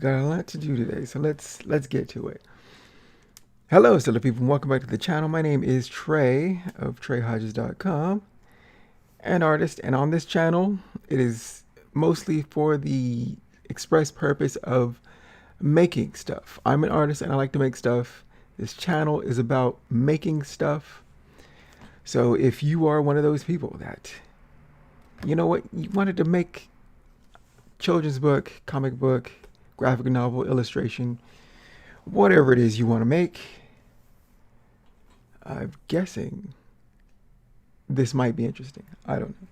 We got a lot to do today, so let's get to it. Hello, stellar people, and welcome back to the channel. My name is Trey of TreyHodges.com, an artist, and on this channel, it is mostly for the express purpose of making stuff. I'm an artist and I like to make stuff. This channel is about making stuff. So if you are one of those people that, you know what, you wanted to make children's book, comic book, graphic novel, illustration, whatever it is you want to make, I'm guessing this might be interesting. I don't know.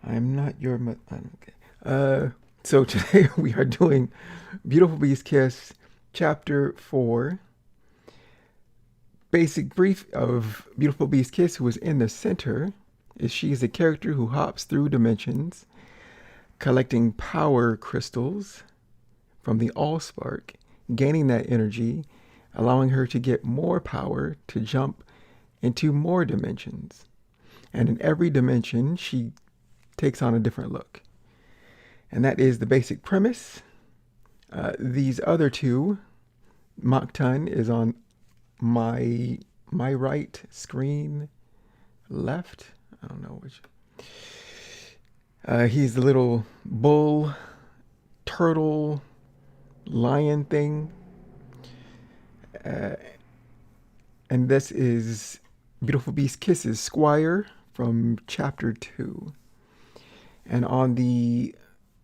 I'm not your okay. So today we are doing Beautiful Beast Kiss, Chapter 4. Basic brief of Beautiful Beast Kiss, who is in the center, is she is a character who hops through dimensions, collecting power crystals from the Allspark, gaining that energy, allowing her to get more power to jump into more dimensions. And in every dimension, she takes on a different look. And that is the basic premise. These other two, Moktun is on my right screen, left. I don't know which. He's the little bull, turtle, lion thing. And this is Beautiful Beast Kisses Squire from Chapter 2. And on the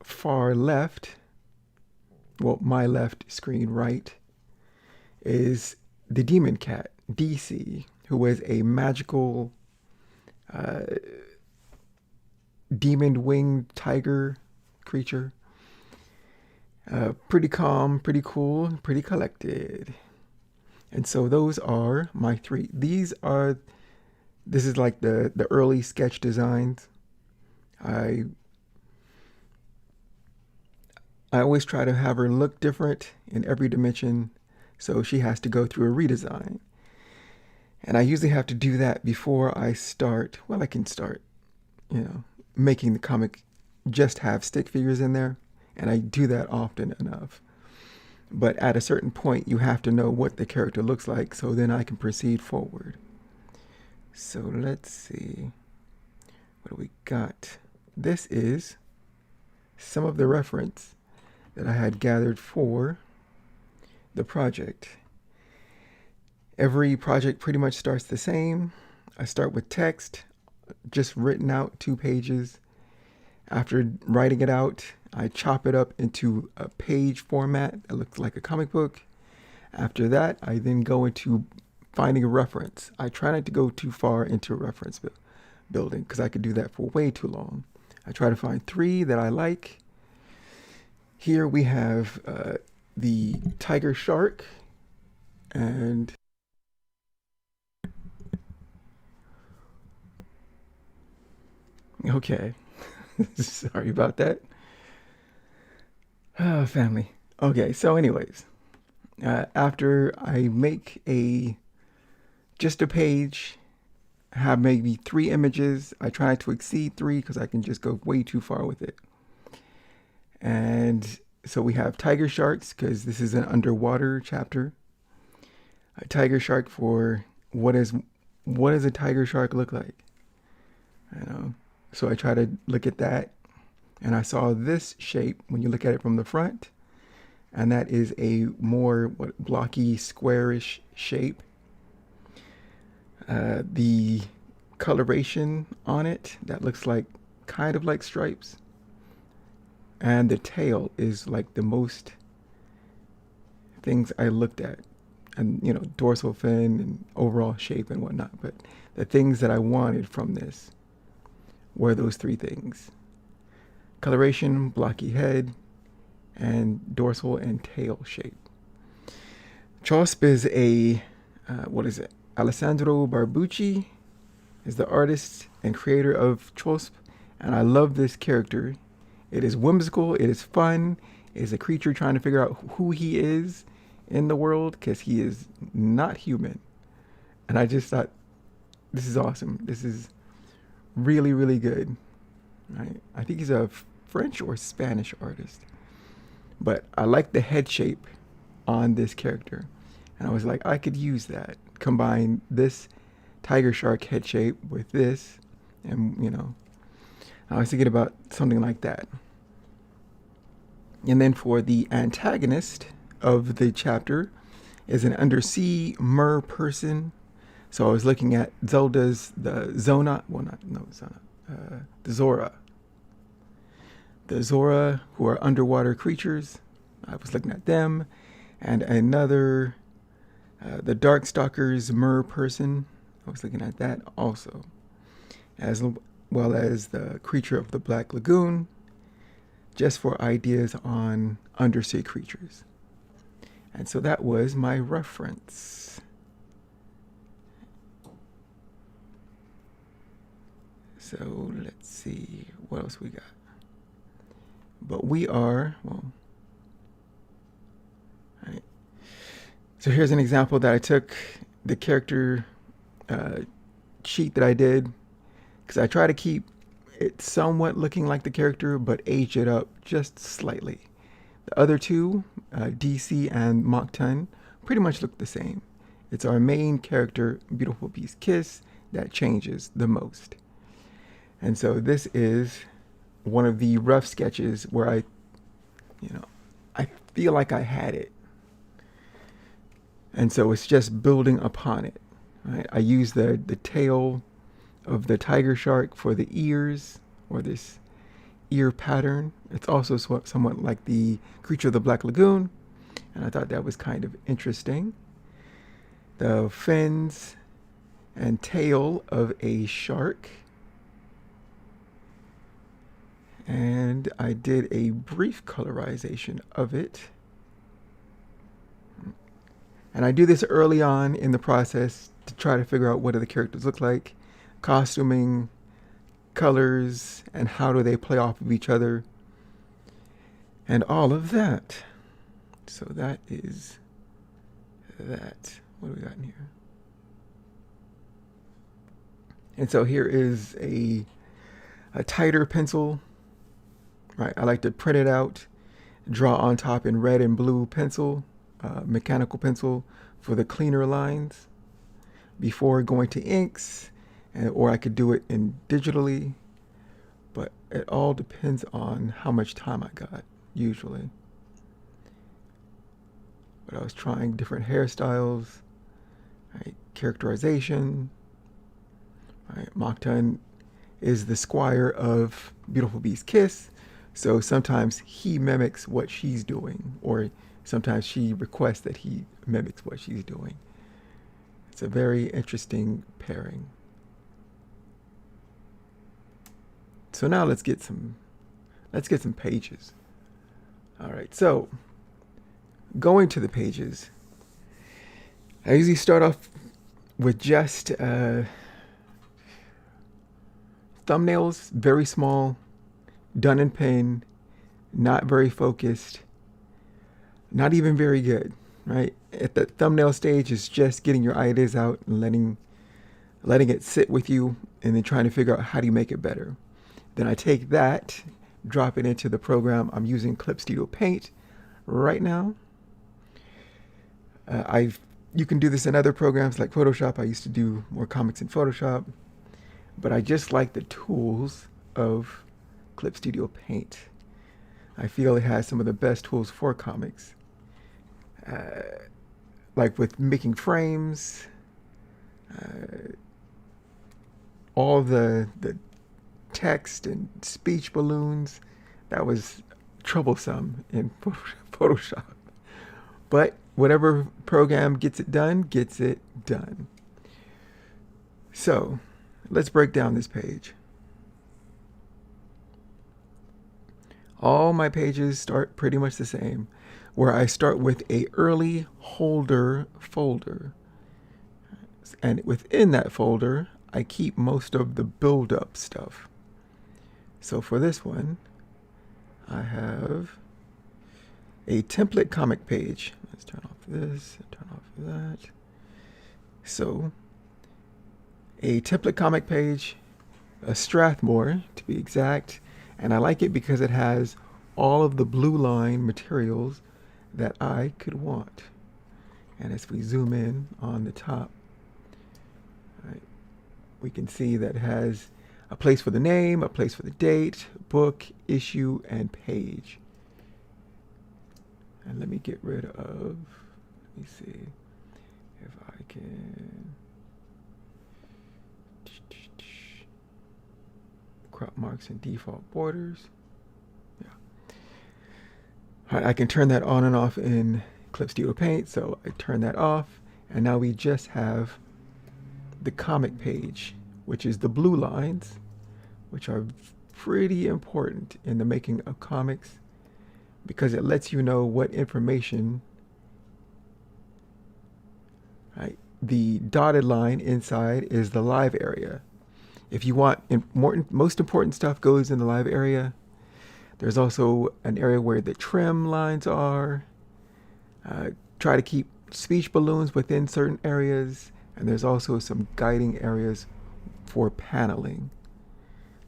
far left, well, my left screen right, is the demon cat, DC, who is a magical demon winged tiger creature. Pretty calm, pretty cool, pretty collected. And so those are my three. This is like the early sketch designs. I always try to have her look different in every dimension, so she has to go through a redesign. And I usually have to do that before I start, well, I can start, making the comic just have stick figures in there. And I do that often enough. But at a certain point, you have to know what the character looks like, so then I can proceed forward. So let's see. What do we got? This is some of the reference that I had gathered for the project. Every project pretty much starts the same. I start with text, just written out 2 pages. After writing it out, I chop it up into a page format that looks like a comic book. After that, I then go into finding a reference. I try not to go too far into a reference building because I could do that for way too long. I try to find 3 that I like. Here we have the tiger shark, and okay, sorry about that. Family. Okay, so anyways, after I make just a page, have maybe 3 images. I try to exceed 3 because I can just go way too far with it. And so we have tiger sharks because this is an underwater chapter. A tiger shark for what does a tiger shark look like? So I try to look at that. And I saw this shape when you look at it from the front. And that is a more blocky, squarish shape. The coloration on it, that looks like kind of like stripes. And the tail is like the most things I looked at. And, dorsal fin and overall shape and whatnot. But the things that I wanted from this were those 3 things. Coloration, blocky head, and dorsal and tail shape. Chosp is Alessandro Barbucci is the artist and creator of Chosp, and I love this character. It is whimsical, it is fun, it is a creature trying to figure out who he is in the world because he is not human. And I just thought, this is awesome. This is really, really good. Right? I think he's a French or Spanish artist. but I like the head shape on this character. And I was like, I could use that. Combine this tiger shark head shape with this, and I was thinking about something like that. And then for the antagonist of the chapter is an undersea mer person. So I was looking at Zelda's the Zona, well not no Zona, the Zora. The Zora, who are underwater creatures. I was looking at them, and another, the Darkstalkers mer person. I was looking at that also, as well as the creature of the Black Lagoon, just for ideas on undersea creatures. And so that was my reference. So let's see what else we got. But we are, well, all right. So here's an example that I took the character sheet that I did, because I try to keep it somewhat looking like the character, but age it up just slightly. The other two, DC and Mok'Tun, pretty much look the same. It's our main character, Beautiful Beast Kiss, that changes the most. And so this is one of the rough sketches where I feel like I had it. And so it's just building upon it. Right? I use the tail of the tiger shark for the ears, or this ear pattern. It's also somewhat like the creature of the Black Lagoon, and I thought that was kind of interesting. The fins and tail of a shark. And I did a brief colorization of it. And I do this early on in the process to try to figure out what do the characters look like, costuming, colors, and how do they play off of each other, and all of that. So that is that. What do we got in here? And so here is a tighter pencil. Right, I like to print it out, draw on top in red and blue pencil, mechanical pencil for the cleaner lines before going to inks, or I could do it in digitally, but it all depends on how much time I got, usually. But I was trying different hairstyles, right, characterization. Right, Mok'Tun is the squire of Beautiful Beast Kiss, so sometimes he mimics what she's doing, or sometimes she requests that he mimics what she's doing. It's a very interesting pairing. So now let's get some pages. All right, so going to the pages, I usually start off with just thumbnails, very small, done in pen, not very focused, not even very good, right? At the thumbnail stage is just getting your ideas out and letting it sit with you, and then trying to figure out how do you make it better. Then I take that, drop it into the program. I'm using Clip Studio Paint right now. You can do this in other programs like Photoshop. I used to do more comics in Photoshop, but I just like the tools of Clip Studio Paint. I feel it has some of the best tools for comics, like with making frames, all the text and speech balloons. That was troublesome in Photoshop, but whatever program gets it done, gets it done. So let's break down this page. All my pages start pretty much the same, where I start with a early holder folder. And within that folder, I keep most of the build-up stuff. So for this one, I have a template comic page. Let's turn off this, turn off that. So a template comic page, a Strathmore to be exact, and I like it because it has all of the blue line materials that I could want. And as we zoom in on the top, right, we can see that it has a place for the name, a place for the date, book, issue, and page. And let me get rid of, let me see if I can crop marks and default borders. Yeah. All right, I can turn that on and off in Clip Studio Paint, so I turn that off, and now we just have the comic page, which is the blue lines, which are pretty important in the making of comics because it lets you know what information, right? The dotted line inside is the live area. If you want most important stuff goes in the live area. There's also an area where the trim lines are. Try to keep speech balloons within certain areas. And there's also some guiding areas for paneling,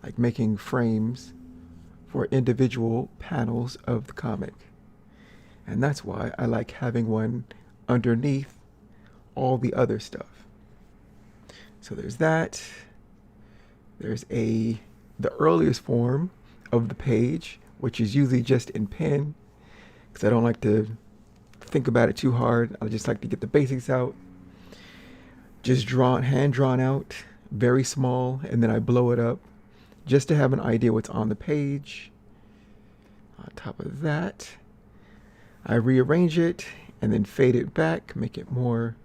like making frames for individual panels of the comic. And that's why I like having one underneath all the other stuff. So there's that. There's the earliest form of the page, which is usually just in pen, because I don't like to think about it too hard. I just like to get the basics out. Just hand drawn out, very small, and then I blow it up just to have an idea what's on the page. On top of that, I rearrange it and then fade it back, make it more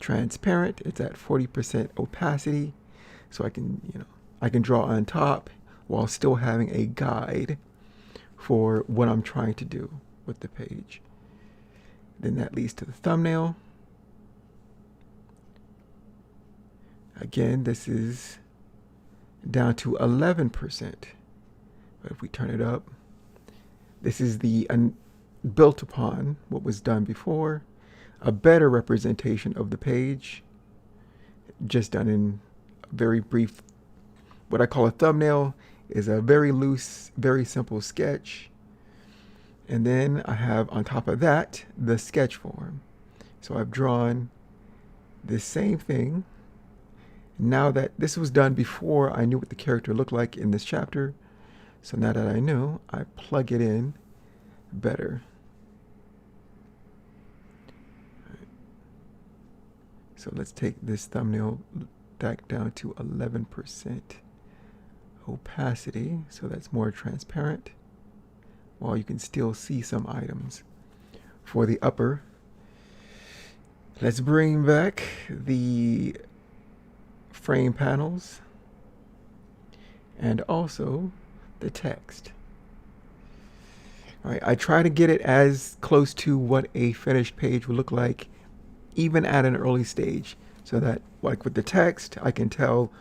transparent. It's at 40% opacity, so I can draw on top while still having a guide for what I'm trying to do with the page. Then that leads to the thumbnail. Again, this is down to 11%. But if we turn it up, this is the built upon what was done before, a better representation of the page, just done in a very brief. What I call a thumbnail is a very loose, very simple sketch. And then I have on top of that the sketch form. So I've drawn the same thing. Now that this was done before I knew what the character looked like in this chapter, so now that I knew, I plug it in better. So let's take this thumbnail back down to 11% opacity, so that's more transparent, while you can still see some items. For the upper, let's bring back the frame panels and also the text. All right, I try to get it as close to what a finished page would look like, even at an early stage, so that, like with the text, I can tell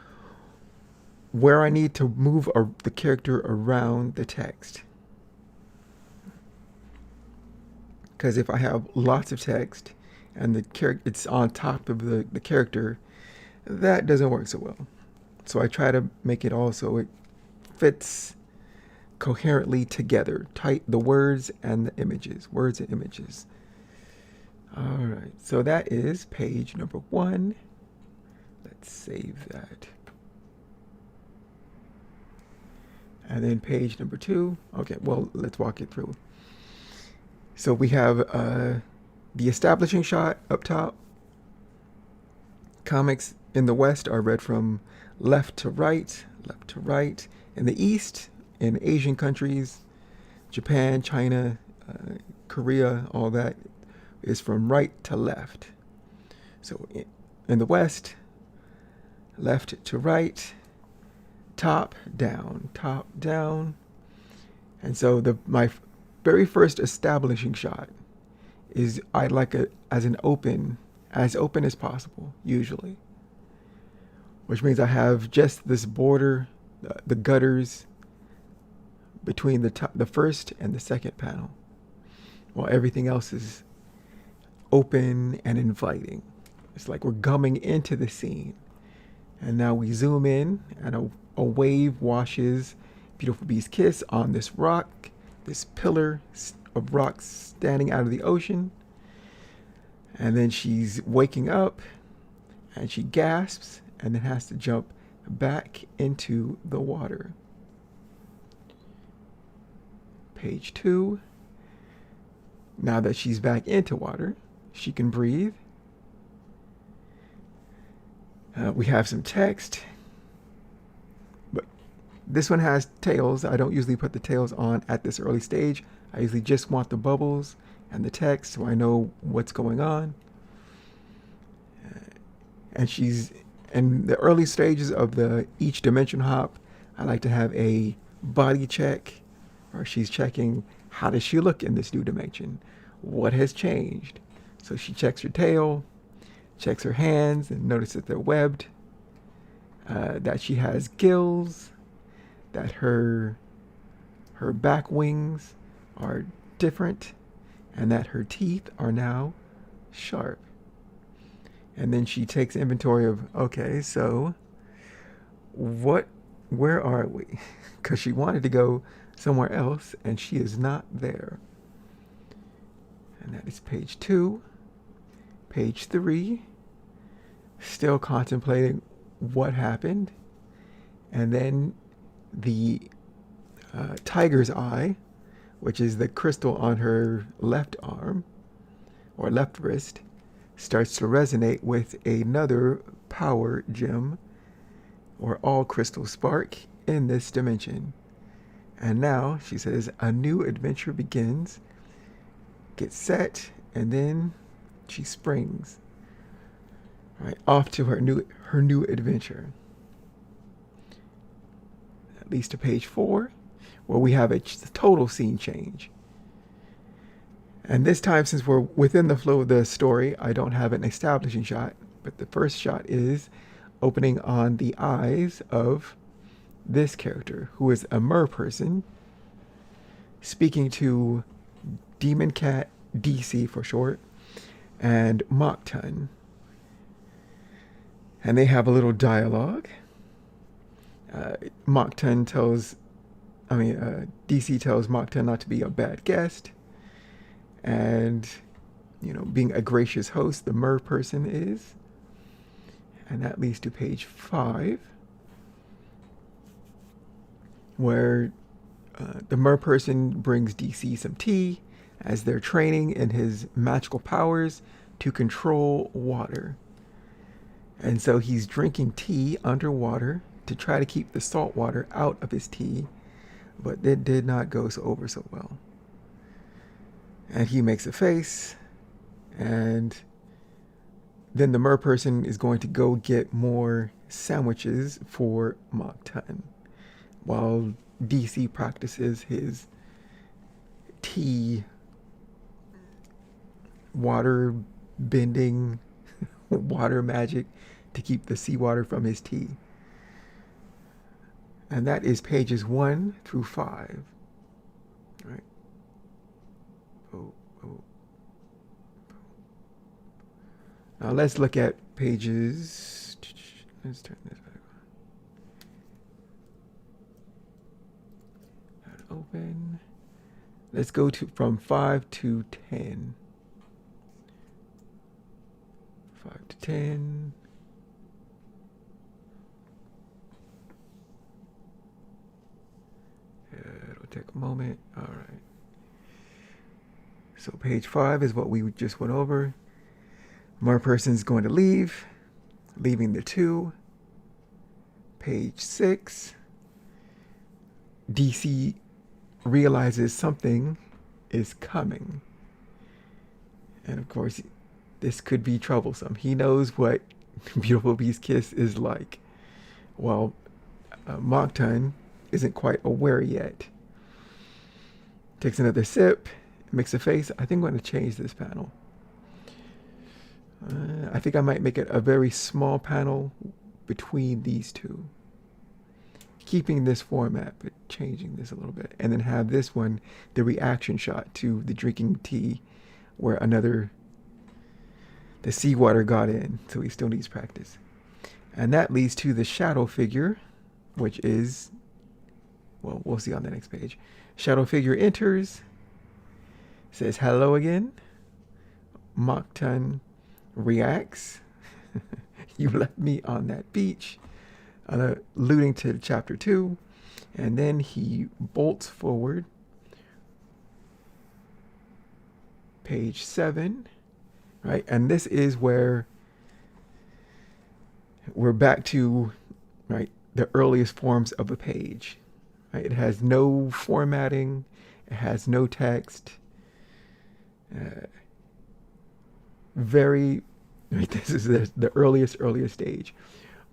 where I need to move the character around the text. Because if I have lots of text and it's on top of the character, that doesn't work so well. So I try to make it also, it fits coherently together, tight, the words and the images, words and images. All right, so that is page number 1. Let's save that. And then page number 2. Okay, well, let's walk it through. So we have the establishing shot up top. Comics in the West are read from left to right, left to right. In the East, in Asian countries, Japan, China, Korea, all that is from right to left. So in the West, left to right, top, down, top, down. And so my very first establishing shot is I like it as open as possible, usually. Which means I have just this border, the gutters between the first and the second panel, while everything else is open and inviting. It's like we're coming into the scene. And now we zoom in, and a wave washes Beautiful Bee's kiss on this rock, this pillar of rocks standing out of the ocean. And then she's waking up and she gasps and then has to jump back into the water. Page 2. Now that she's back into water, she can breathe. We have some text, but this one has tails. I don't usually put the tails on at this early stage. I usually just want the bubbles and the text so I know what's going on. And she's in the early stages of the each dimension hop. I like to have a body check, or she's checking how does she look in this new dimension? What has changed? So she checks her tail, checks her hands, and notices that they're webbed, that she has gills, that her back wings are different, and that her teeth are now sharp. And then she takes inventory of, okay, so where are we? Because she wanted to go somewhere else, and she is not there. And that is page 2. Page 3, still contemplating what happened. And then the tiger's eye, which is the crystal on her left arm or left wrist, starts to resonate with another power gem or all crystal spark in this dimension. And now she says a new adventure begins, gets set, and then she springs right off to her new adventure. That leads to page 4, where we have a total scene change. And this time, since we're within the flow of the story, I don't have an establishing shot, but the first shot is opening on the eyes of this character, who is a mer person, speaking to Demon Cat, DC for short, and Moktun. And they have a little dialogue. DC tells Moktun not to be a bad guest. And, being a gracious host, the mer person is. And that leads to page 5, where the mer person brings DC some tea as they're training in his magical powers to control water. And so he's drinking tea underwater to try to keep the salt water out of his tea, but it did not go over so well. And he makes a face, and then the mer person is going to go get more sandwiches for Moktun, while DC practices his tea water bending water magic to keep the seawater from his tea. And that is pages 1 through 5. All right. Now let's look at pages. Let's turn this back on. Open. Let's go from 5 to 10. 5 to 10. It'll take a moment. All right. So page 5 is what we just went over. Mer person's going to leave, leaving the 2. Page 6. DC realizes something is coming. And of course, this could be troublesome. He knows what Beautiful Beast Kiss is like. Well, Moktun isn't quite aware yet. Takes another sip, makes a face. I think I'm going to change this panel. I think I might make it a very small panel between these two. Keeping this format, but changing this a little bit. And then have this one, the reaction shot to the drinking tea, where the seawater got in, so he still needs practice. And that leads to the shadow figure, which is, well, we'll see on the next page. Shadow figure enters, says hello again. Mockton reacts. You left me on that beach, alluding to chapter 2. And then he bolts forward. Page 7, right? And this is where we're back to, right, the earliest forms of a page. Right? It has no formatting. It has no text. Very, right, this is the earliest stage.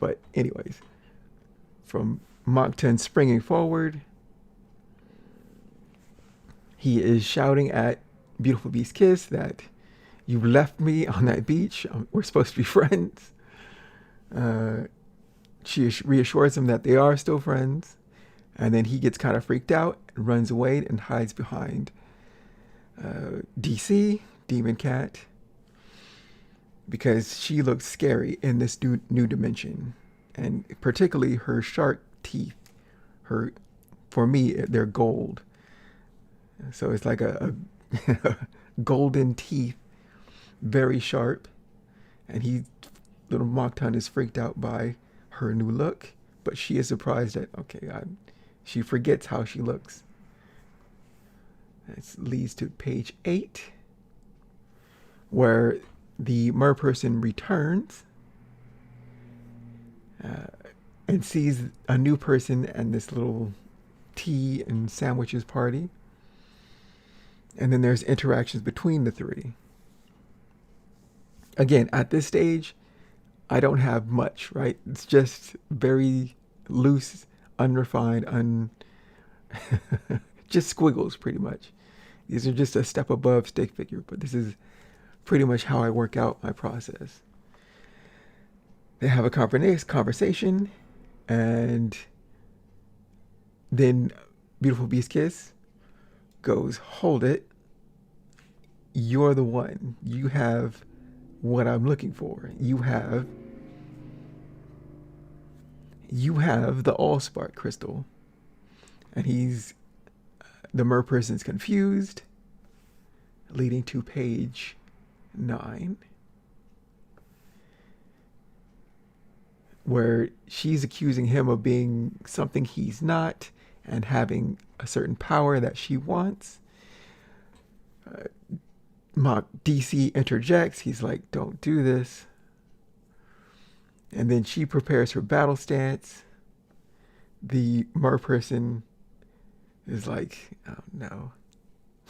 But anyways, from Mockton springing forward, he is shouting at Beautiful Beast Kiss that you left me on that beach. We're supposed to be friends. She reassures him that they are still friends. And then he gets kind of freaked out and runs away and hides behind DC, Demon Cat, because she looks scary in this new dimension. And particularly her shark teeth. For me, they're gold. So it's like a golden teeth, very sharp. And little Mockton is freaked out by her new look, but she is surprised that, she forgets how she looks. This leads to page 8, where the merperson returns and sees a new person and this little tea and sandwiches party. And then there's interactions between the three. Again, at this stage, I don't have much, right? It's just very loose, unrefined, just squiggles pretty much. These are just a step above stick figure, but this is pretty much how I work out my process. They have a conversation, and then Beautiful Beast Kiss goes, hold it. You're the one. You have what I'm looking for. You have the Allspark crystal. And the merperson's confused, leading to page 9, where she's accusing him of being something he's not and having a certain power that she wants. DC interjects. He's like, don't do this. And then she prepares her battle stance. The merperson is like, oh no,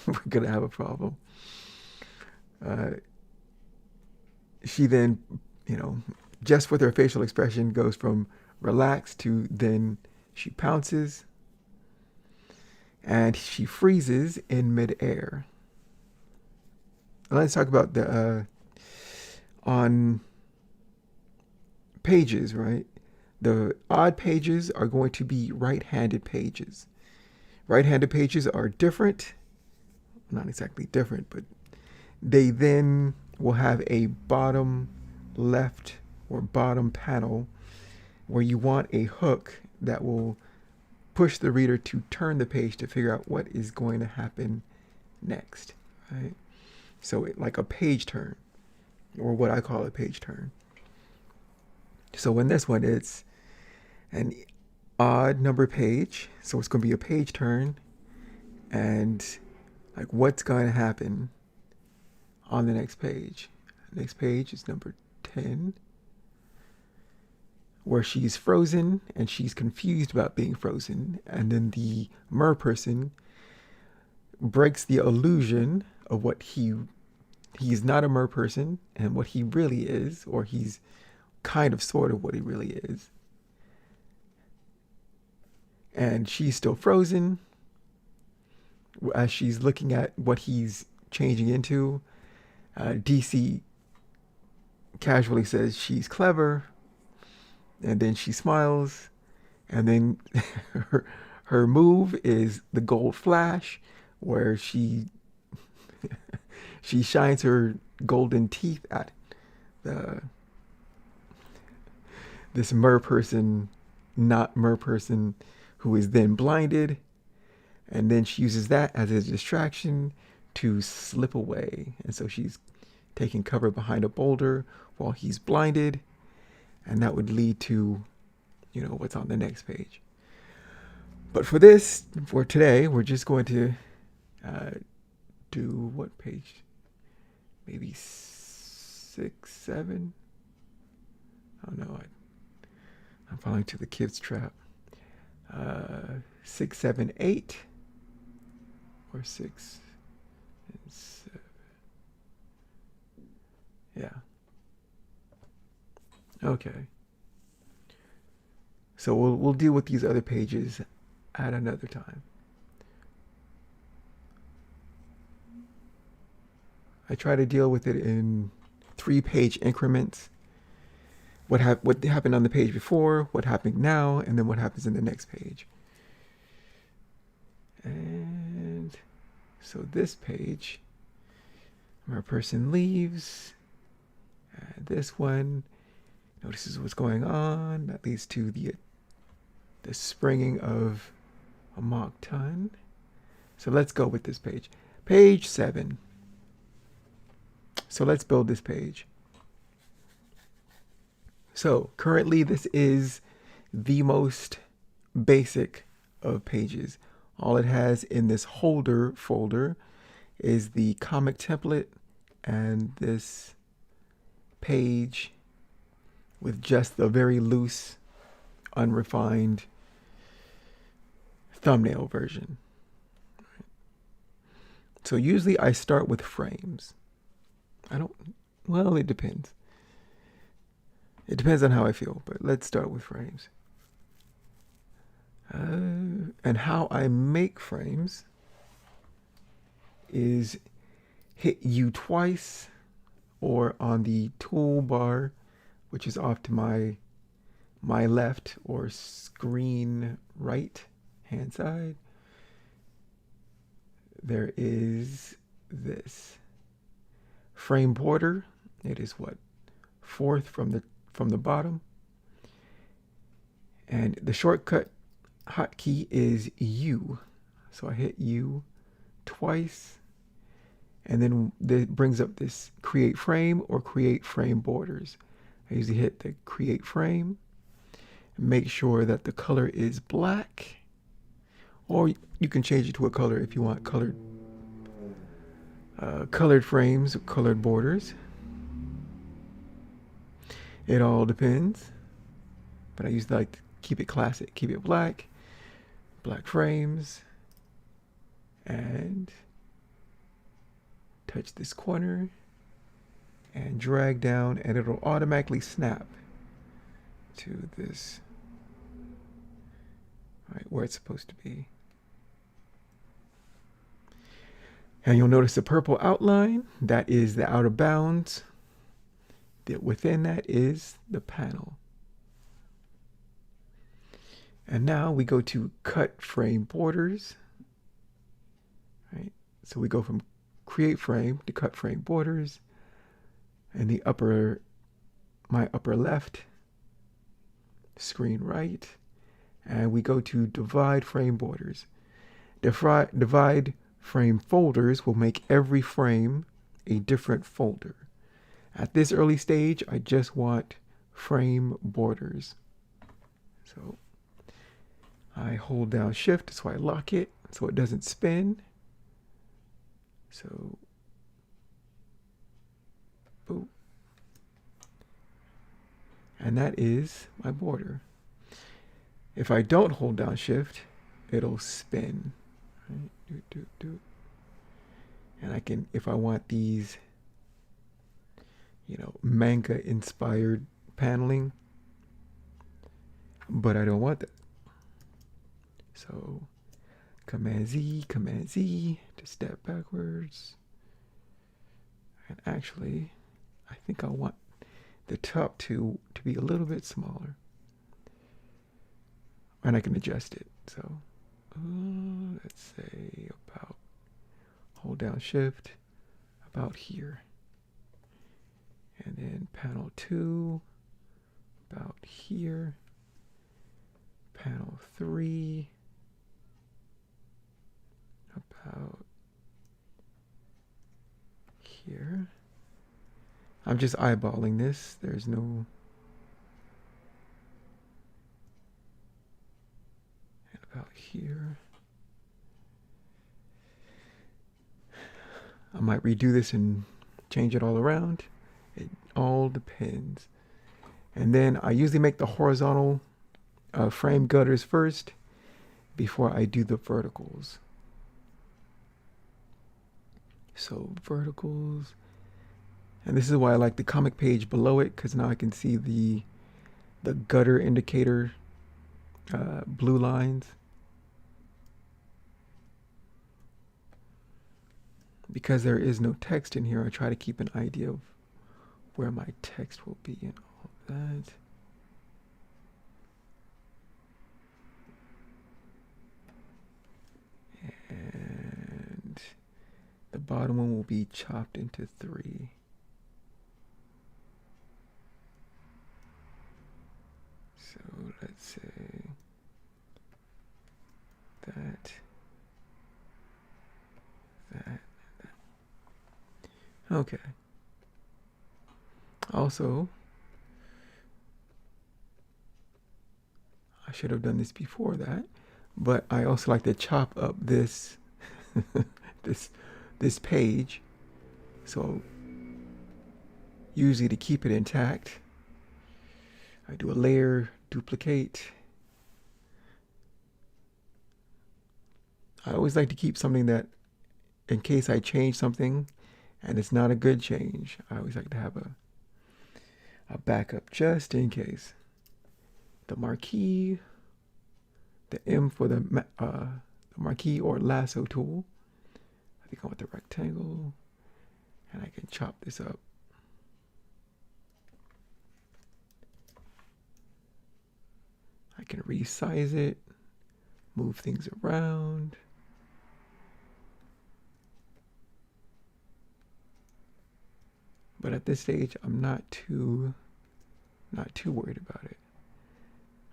we're going to have a problem. She then, just with her facial expression, goes from relaxed to then she pounces. And she freezes in midair. Let's talk about on pages, right? The odd pages are going to be right-handed pages. Right-handed pages are different, not exactly different, but they then will have a bottom left or bottom panel where you want a hook that will push the reader to turn the page to figure out what is going to happen next, right? So like a page turn, or what I call a page turn. So in this one, it's an odd number page. So it's going to be a page turn. And like what's going to happen on the next page. Next page is number 10, where she's frozen and she's confused about being frozen. And then the merperson breaks the illusion of what he's not a merperson and what he really is, or he's kind of sort of what he really is. And she's still frozen as she's looking at what he's changing into. DC casually says she's clever, and then she smiles, and then her move is the gold flash, where she shines her golden teeth at this merperson, not merperson, who is then blinded. And then she uses that as a distraction to slip away. And so she's taking cover behind a boulder while he's blinded. And that would lead to, what's on the next page. But for today, we're just going to do what page? Maybe 6, 7? Oh no, I'm falling to the kids' trap. 6, 7, 8, or 6 and 7. Yeah. Okay. So we'll deal with these other pages at another time. I try to deal with it in 3-page increments. What happened on the page before, what happened now, and then what happens in the next page. And so this page, our person leaves. And this one notices what's going on. That leads to the springing of a Mach ton. So let's go with this page. Page 7. So let's build this page. So currently this is the most basic of pages. All it has in this holder folder is the comic template and this page with just the very loose, unrefined thumbnail version. So usually I start with frames. It depends. It depends on how I feel, but let's start with frames. And how I make frames is hit U twice, or on the toolbar, which is off to my left or screen right hand side, there is this frame border. It is what, 4th from the bottom, and the shortcut hotkey is U. So I hit U twice, and then it brings up this create frame or create frame borders. I usually hit the create frame, make sure that the color is black, or you can change it to a color if you want colored frames, colored borders. It all depends, but I usually like to keep it classic, keep it black frames, and touch this corner and drag down, and it'll automatically snap to this, right where it's supposed to be. And you'll notice the purple outline, that is the outer bounds. Within that is the panel. And now we go to cut frame borders. Right? So we go from create frame to cut frame borders. And my upper left, screen right. And we go to divide frame borders. Divide frame folders will make every frame a different folder. At this early stage, I just want frame borders. So I hold down shift, so I lock it so it doesn't spin. So, boom. And that is my border. If I don't hold down shift, it'll spin. Right? And I can, if I want these, manga inspired paneling, but I don't want that. So Command Z to step backwards. And actually, I think I want the top two to be a little bit smaller. And I can adjust it. So let's say about, hold down shift, about here. And then panel 2, about here. Panel 3, about here? I'm just eyeballing this. There's no... And about here. I might redo this and change it all around. It all depends. And then I usually make the horizontal frame gutters first before I do the verticals. So verticals, and this is why I like the comic page below it, because now I can see the gutter indicator blue lines. Because there is no text in here, I try to keep an idea of where my text will be and all of that. And the bottom one will be chopped into 3. So let's say that. Okay. Also, I should have done this before that, but I also like to chop up this this page. So usually to keep it intact, I do a layer, duplicate. I always like to keep something that, in case I change something and it's not a good change, I always like to have a backup just in case. The marquee, the M for the marquee or lasso tool. I think I want the rectangle, and I can chop this up. I can resize it, move things around. But at this stage, I'm not too worried about it.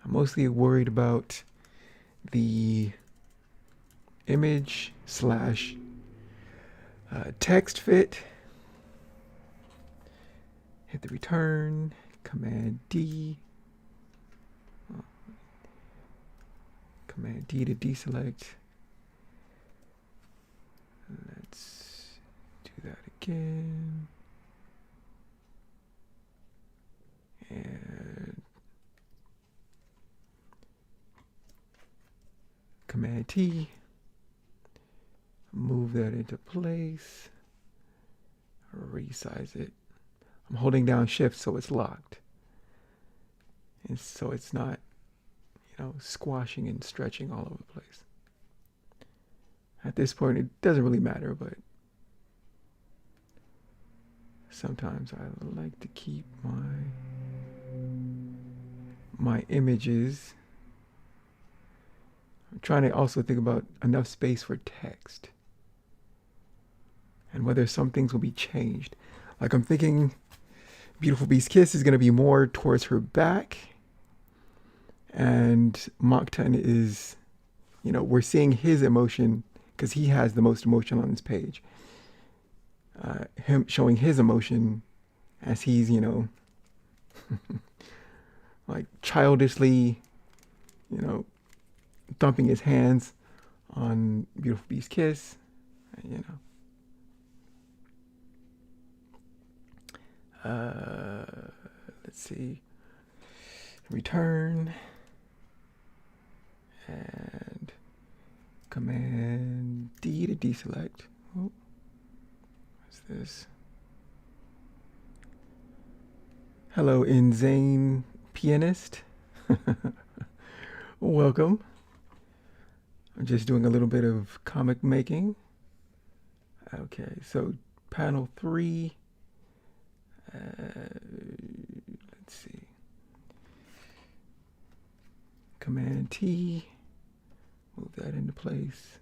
I'm mostly worried about the image slash text fit. Hit the return, Command D. Command D to deselect. Let's do that again. And Command T, move that into place, resize it. I'm holding down Shift so it's locked, and so it's not, squashing and stretching all over the place. At this point, it doesn't really matter, but sometimes I like to keep my images. I'm trying to also think about enough space for text and whether some things will be changed. Like I'm thinking Beautiful Beast Kiss is going to be more towards her back, and Mokten is, we're seeing his emotion because he has the most emotion on his page. Him showing his emotion as he's, like childishly, thumping his hands on Beautiful Beast Kiss, let's see, return, and Command D to deselect. Oh, what's this? Hello, insane pianist. Welcome. I'm just doing a little bit of comic making. Okay, so panel 3. Let's see. Command T. Move that into place.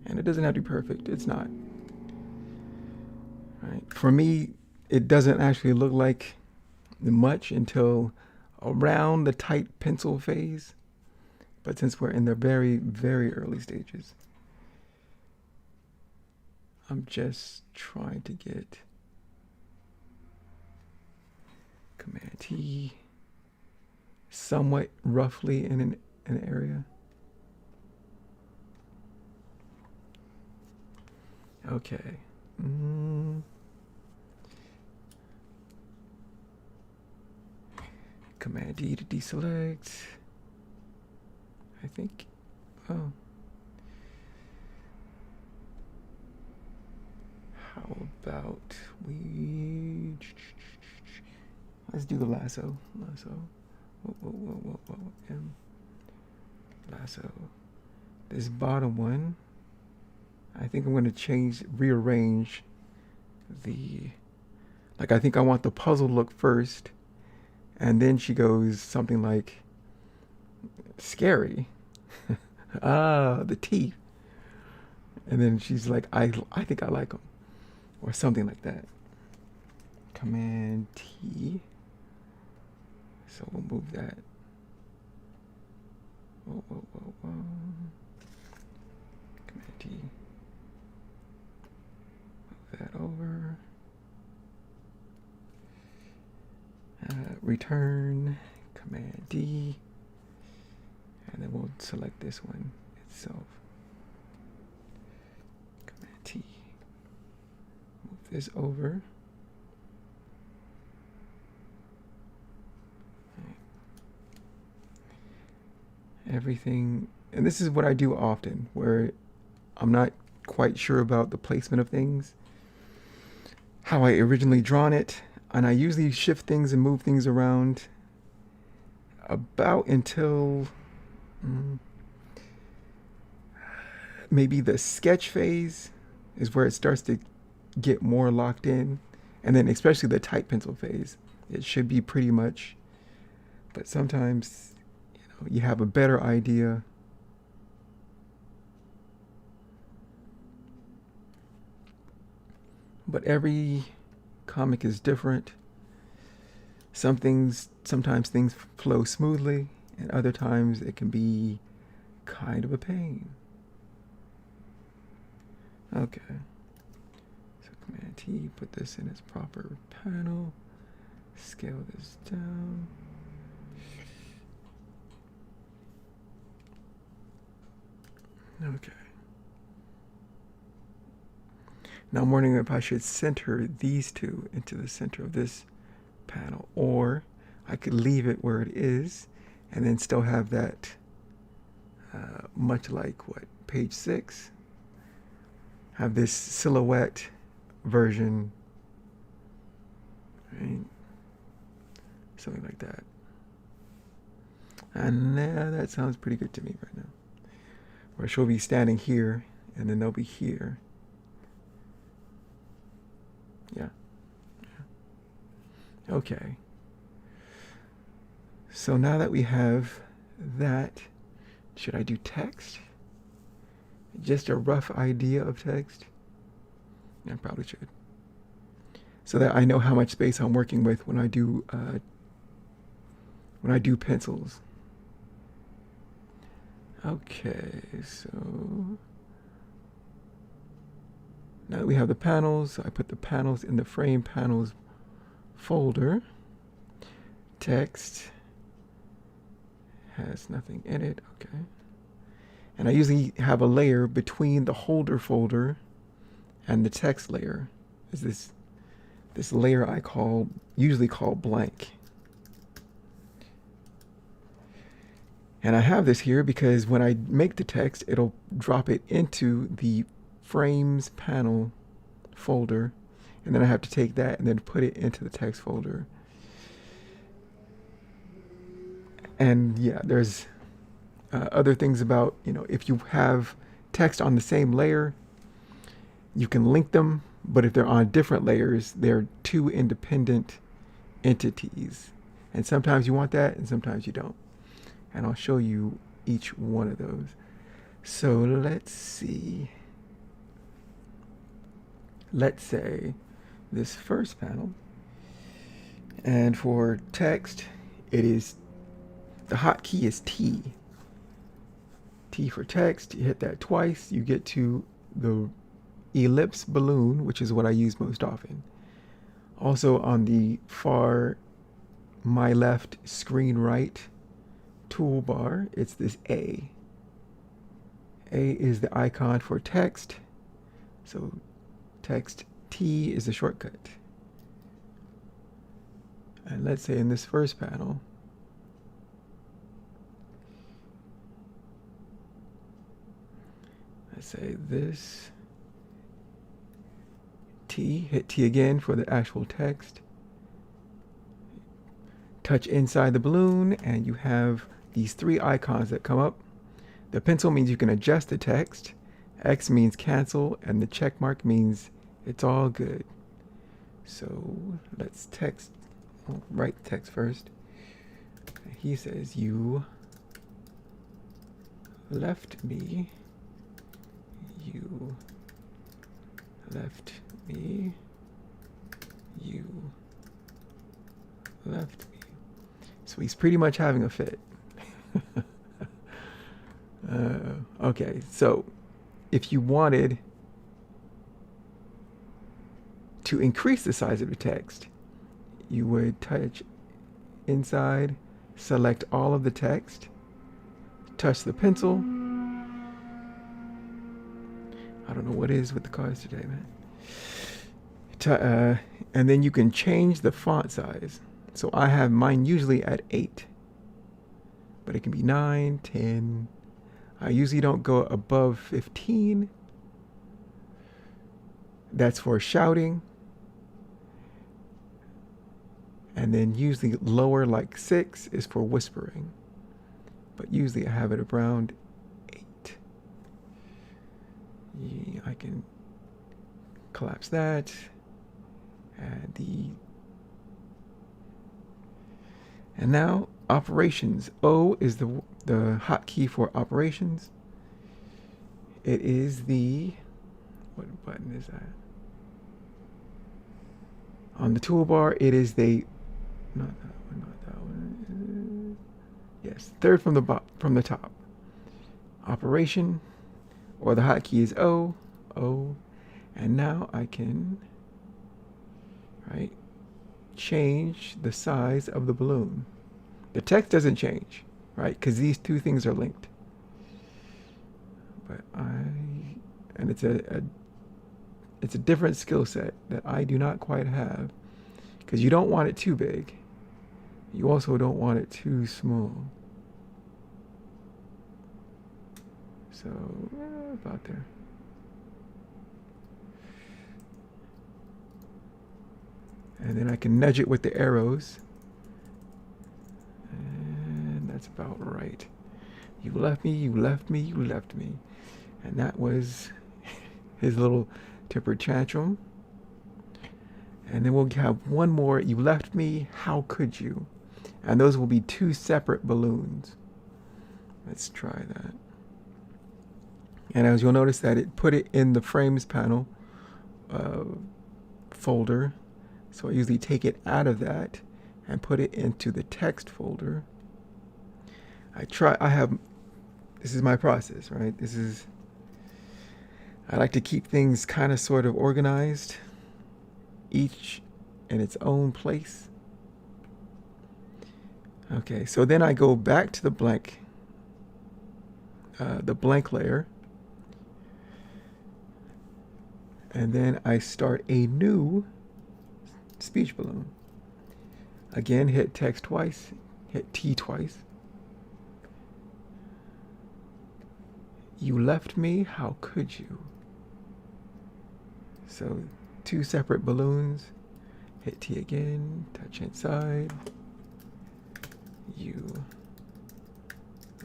And it doesn't have to be perfect. It's not. Right. For me, it doesn't actually look like much until around the tight pencil phase. But since we're in the very, very early stages, I'm just trying to get Command T somewhat roughly in an area. Okay. Command D to deselect. I think. Oh. How about we? Let's do the lasso. Whoa. Lasso. This bottom one, I think I'm going to rearrange the, like I think I want the puzzle look first, and then she goes something like scary. The teeth. And then she's like, I think I like them, or something like that. Command T. So we'll move that. Whoa. Command T. Move that over. Return. Command D. And then we'll select this one itself. Command T. Move this over. Everything, and this is what I do often, where I'm not quite sure about the placement of things, how I originally drawn it, and I usually shift things and move things around about until maybe the sketch phase is where it starts to get more locked in, and then especially the tight pencil phase, it should be pretty much, but sometimes you have a better idea. But every comic is different. Sometimes things flow smoothly, and other times it can be kind of a pain. Okay. So Command T, put this in its proper panel. Scale this down. Okay. Now I'm wondering if I should center these two into the center of this panel, or I could leave it where it is and then still have that, much like what, page 6, have this silhouette version, right? Something like that. And that sounds pretty good to me right now. Where she'll be standing here, and then they'll be here. Yeah. Okay. So now that we have that, should I do text? Just a rough idea of text? I probably should. So that I know how much space I'm working with when I do pencils. Okay, so now that we have the panels, I put the panels in the frame panels folder. Text has nothing in it, okay. And I usually have a layer between the holder folder and the text layer. Is this layer I usually call blank. And I have this here because when I make the text, it'll drop it into the frames panel folder, and then I have to take that and then put it into the text folder. And yeah, there's other things about, if you have text on the same layer, you can link them, but if they're on different layers, they're two independent entities. And sometimes you want that and sometimes you don't. And I'll show you each one of those. So let's see. Let's say this first panel. And for text, it is, the hotkey is T. T for text, you hit that twice, you get to the ellipse balloon, which is what I use most often. Also on the far my left screen right toolbar, it's this A. A is the icon for text. So text T is the shortcut. And let's say in this first panel, let's say this T, hit T again for the actual text. Touch inside the balloon and you have these three icons that come up. The pencil means you can adjust the text. X means cancel, and the check mark means it's all good. So let's write the text first. He says, you left me. You left me. You left me. So he's pretty much having a fit. Okay, so if you wanted to increase the size of the text, you would touch inside, select all of the text, touch the pencil. I don't know what it is with the cars today, man. And then you can change the font size. So I have mine usually at 8, but it can be 9, 10. I usually don't go above 15. That's for shouting. And then usually lower, like 6, is for whispering. But usually I have it around 8. Yeah, I can collapse that. And now operations. O is the hotkey for operations. It is the, what button is that? On the toolbar, it is not that one. Yes, third from the top. Operation, or the hotkey is O, and now I can, change the size of the balloon. The text doesn't change, right? Because these two things are linked. But it's a different skill set that I do not quite have, because you don't want it too big. You also don't want it too small. So about there. And then I can nudge it with the arrows. And that's about right. You left me, you left me, you left me. And that was his little temper tantrum. And then we'll have one more. You left me, how could you? And those will be 2 separate balloons. Let's try that. And as you'll notice that it put it in the frames panel folder. So I usually take it out of that and put it into the text folder. This is my process, right? I like to keep things kind of sort of organized, each in its own place. Okay, so then I go back to the blank layer. And then I start a new speech balloon. Again, hit text twice, hit T twice. You left me, how could you? So 2 separate balloons, hit T again, touch inside. You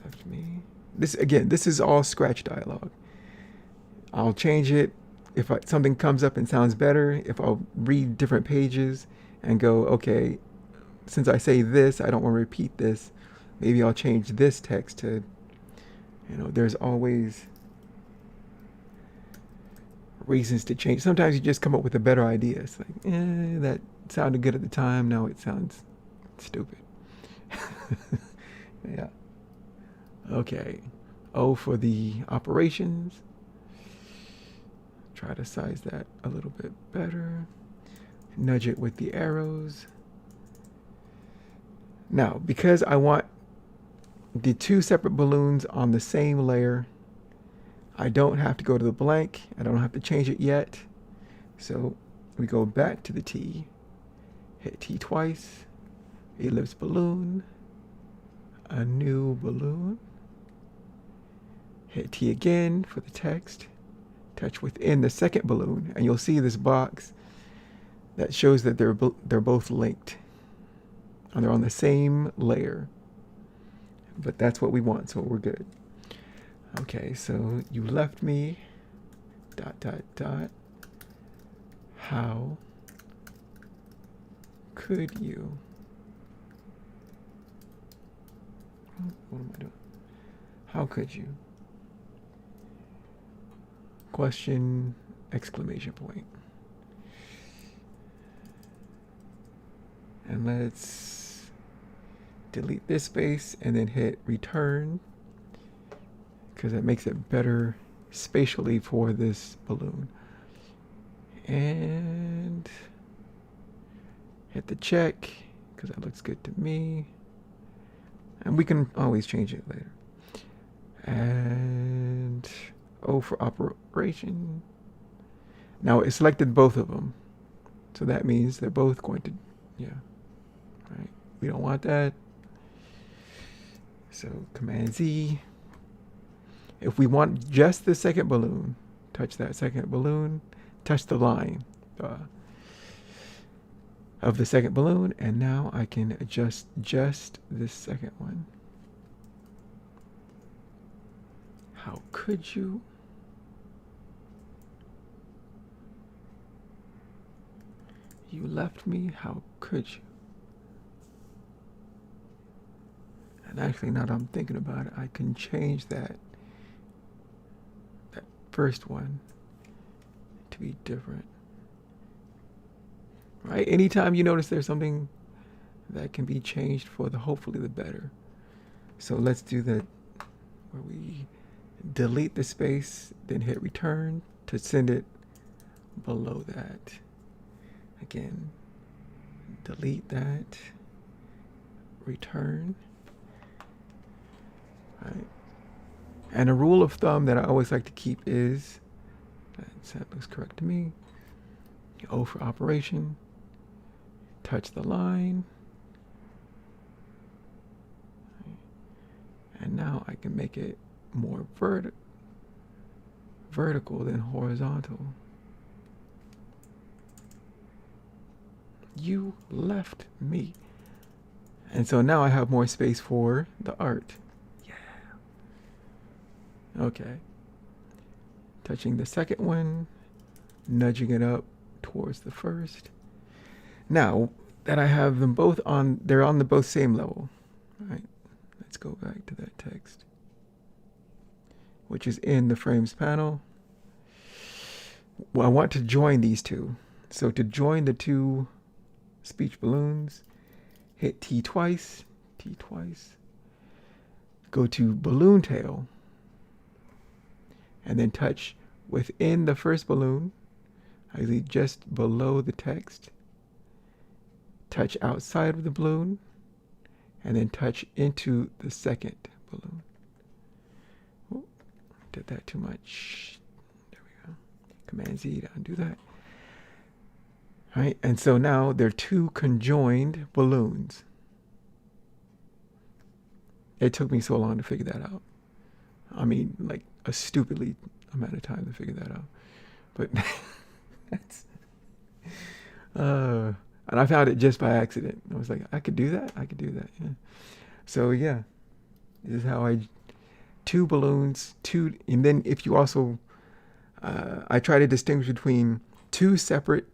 left me. This is all scratch dialogue. I'll change it if something comes up and sounds better, if I'll read different pages and go, okay, since I say this, I don't want to repeat this. Maybe I'll change this text to, there's always reasons to change. Sometimes you just come up with a better idea. It's like, that sounded good at the time. Now it sounds stupid. Yeah. Okay. O for the operations. Try to size that a little bit better. Nudge it with the arrows. Now, because I want the two separate balloons on the same layer, I don't have to go to the blank. I don't have to change it yet. So we go back to the T, hit T twice, ellipse balloon, a new balloon, hit T again for the text, touch within the second balloon, and you'll see this box that shows that they're both linked and they're on the same layer. But that's what we want, so we're good. Okay, so you left me ... How could you? What am I doing? How could you? Question, exclamation point. And let's delete this space and then hit return, because it makes it better spatially for this balloon. And hit the check, because that looks good to me. And we can always change it later. And O for operation. Now it selected both of them. So that means they're both going to, yeah. Right. We don't want that. So Command Z. If we want just the second balloon, touch that second balloon, touch the line of the second balloon, and now I can adjust just this second one. How could you? You left me, how could you? And actually, now that I'm thinking about it, I can change that first one to be different. Right? Anytime you notice there's something that can be changed for the hopefully the better. So let's do that where we delete the space, then hit return to send it below that. Again, delete that, return. Right. And a rule of thumb that I always like to keep is, that looks correct to me, O for operation, touch the line, and now I can make it more vertical than horizontal. You left me. And so now I have more space for the art. Yeah. Okay. Touching the second one, nudging it up towards the first. Now that I have them both on, they're on the both same level. All right. Let's go back to that text, which is in the frames panel. Well, I want to join these two. So to join the two speech balloons, hit T twice, go to balloon tail, and then touch within the first balloon, actually just below the text, touch outside of the balloon, and then touch into the second balloon. Oh, did that too much. There we go. Command Z to undo that. Right, and so now they're two conjoined balloons. It took me so long to figure that out. I mean, like a stupidly amount of time to figure that out. But that's, and I found it just by accident. I was like, I could do that. I could do that. Yeah. So yeah, this is how two balloons, and then if you also, I try to distinguish between two separate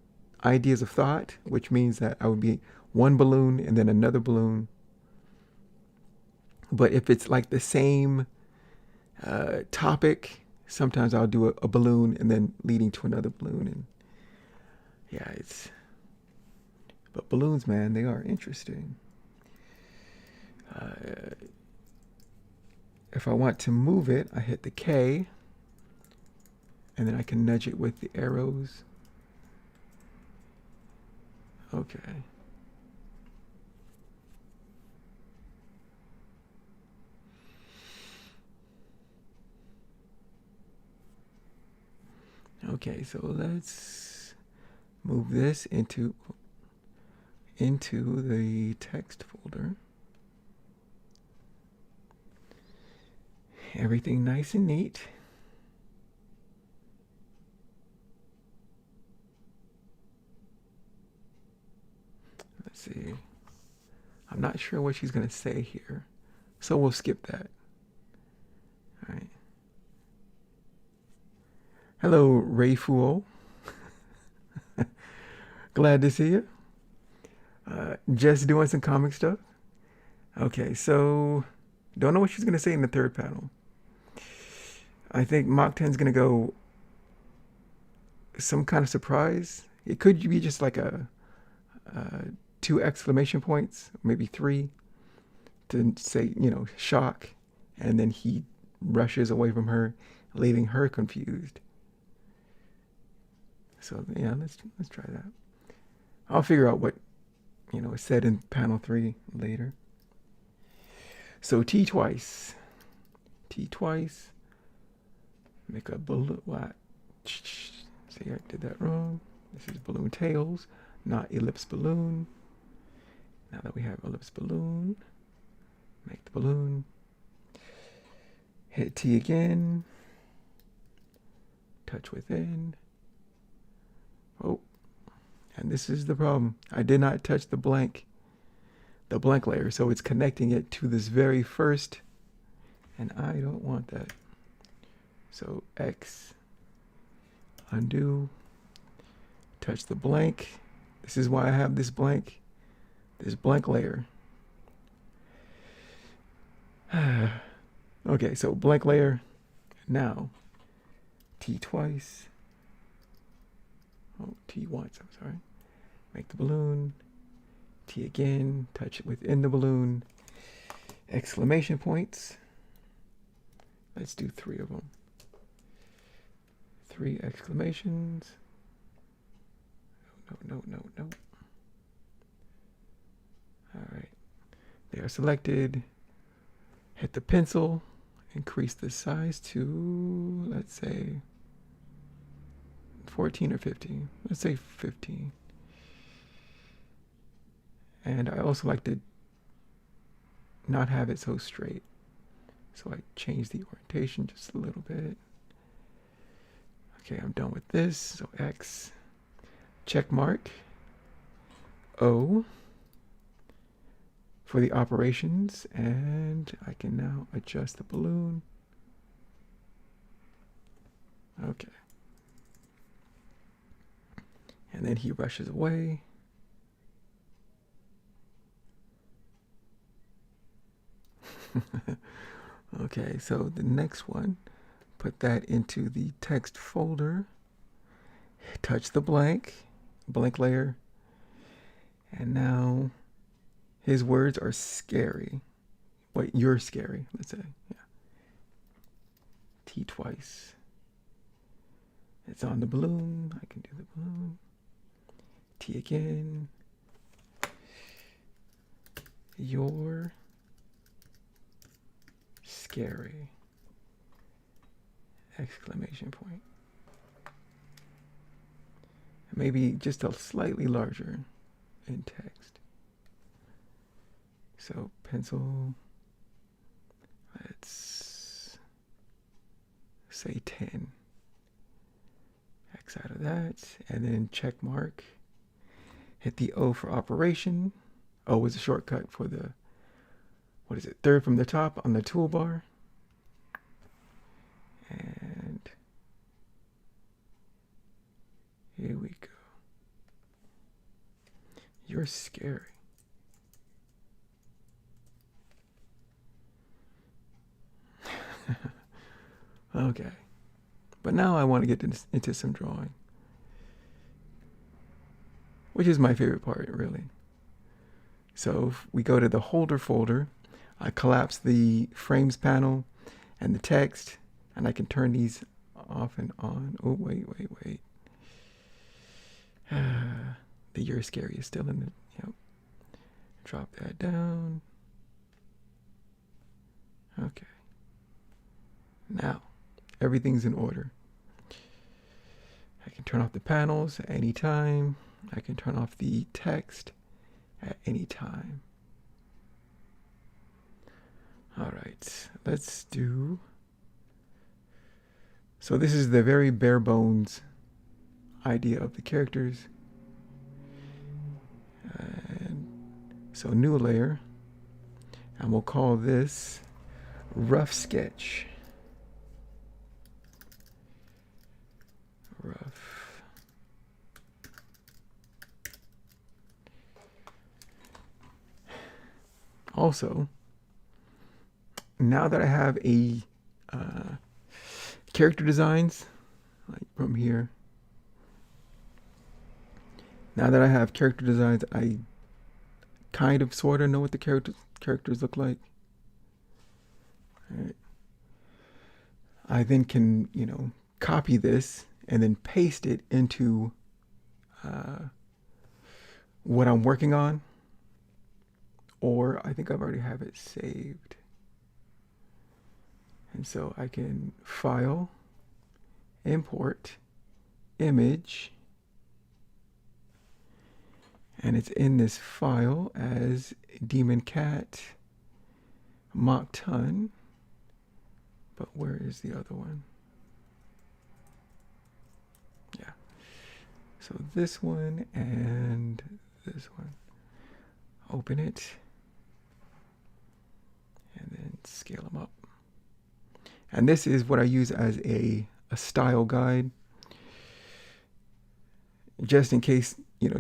ideas of thought, which means that I would be one balloon and then another balloon. But if it's like the same topic, sometimes I'll do a balloon and then leading to another balloon. And yeah, but balloons, man, they are interesting. If I want to move it, I hit the K, and then I can nudge it with the arrows. Okay. Okay, so let's move this into the text folder. Everything nice and neat. Let's see. I'm not sure what she's going to say here, so we'll skip that. All right. Hello, Ray Fuo. Glad to see you. Just doing some comic stuff. Okay, so don't know what she's going to say in the third panel. I think Mach 10's going to go some kind of surprise. It could be just like a 2 exclamation points, maybe 3, to say, you know, shock, and then he rushes away from her, leaving her confused. So yeah, let's try that. I'll figure out what, you know, is said in panel 3 later. So T twice. Make a balloon. What? See, I did that wrong. This is balloon tails, not ellipse balloon. Now that we have ellipse balloon, make the balloon. Hit T again. Touch within. Oh, and this is the problem. I did not touch the blank layer, so it's connecting it to this very first, and I don't want that. So X, undo, touch the blank. This is why I have this blank layer. Okay, so blank layer. Now T twice. Oh, T once, I'm sorry. Make the balloon. T again, touch it within the balloon. Exclamation points. Let's do 3 of them. 3 exclamations. No. All right. They are selected. Hit the pencil. Increase the size to, let's say, 14 or 15. Let's say 15. And I also like to not have it so straight. So I change the orientation just a little bit. Okay, I'm done with this. So X, check mark, O for the operations, and I can now adjust the balloon. Okay. And then he rushes away. Okay, so the next one, put that into the text folder, touch the blank layer, and now his words are scary. Wait, you're scary, let's say. Yeah. T twice. It's on the balloon. I can do the balloon. T again. You're scary. Exclamation point. Maybe just a slightly larger in text. So pencil, let's say 10. X out of that, and then check mark. Hit the O for operation. O is a shortcut for the, what is it, 3rd from the top on the toolbar. And here we go. You're scary. Okay. But now I want to get into some drawing, which is my favorite part, really. So if we go to the holder folder, I collapse the frames panel. and the text, and I can turn these off and on. Oh, wait. The "you're scary" is still in the, yep. Drop that down. Okay. Now, everything's in order. I can turn off the panels at any time. I can turn off the text at any time. All right, let's do. So this is the very bare bones idea of the characters. And so new layer, and we'll call this rough sketch. Rough. Also, now that I have a character designs, like from here, now that I have character designs, I kind of sort of know what the characters look like. All right. I then can, copy this and then paste it into what I'm working on. Or I think I've already have it saved. And so I can file, import, image, and it's in this file as Demon Cat Mach Ton. But where is the other one? Yeah. So this one and this one. Open it and then scale them up. And this is what I use as a style guide, just in case,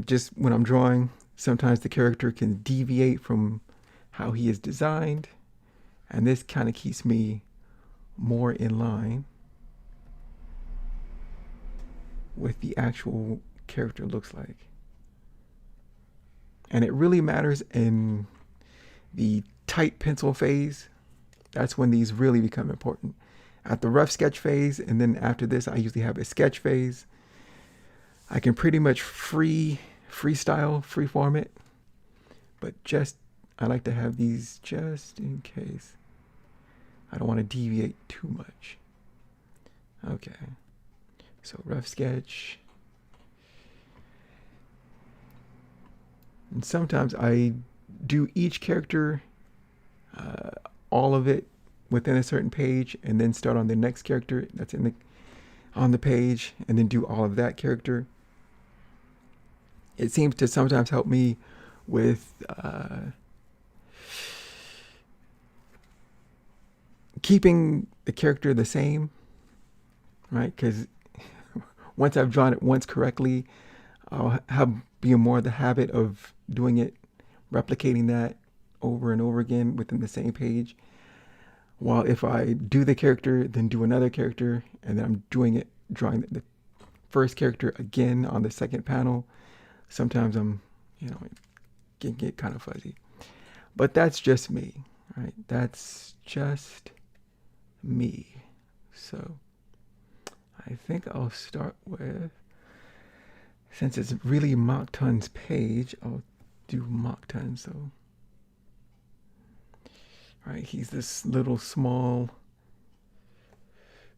just when I'm drawing, sometimes the character can deviate from how he is designed, and this kind of keeps me more in line with the actual character looks like. And it really matters in the tight pencil phase. That's when these really become important. At the rough sketch phase, and then after this, I usually have a sketch phase. I can pretty much freestyle, freeform it, but I like to have these just in case. I don't want to deviate too much. Okay, so rough sketch. And sometimes I do each character, all of it within a certain page, and then start on the next character that's on the page, and then do all of that character. It seems to sometimes help me with keeping the character the same, right? Because once I've drawn it once correctly, I'll be more the habit of doing it, replicating that over and over again within the same page. While if I do the character, then do another character, and then I'm drawing the first character again on the second panel, sometimes I'm, can get kind of fuzzy. But that's just me, right? That's just me. So I think I'll start with, since it's really Mach Ton's page, I'll do Mach Ton. So, right, he's this little small,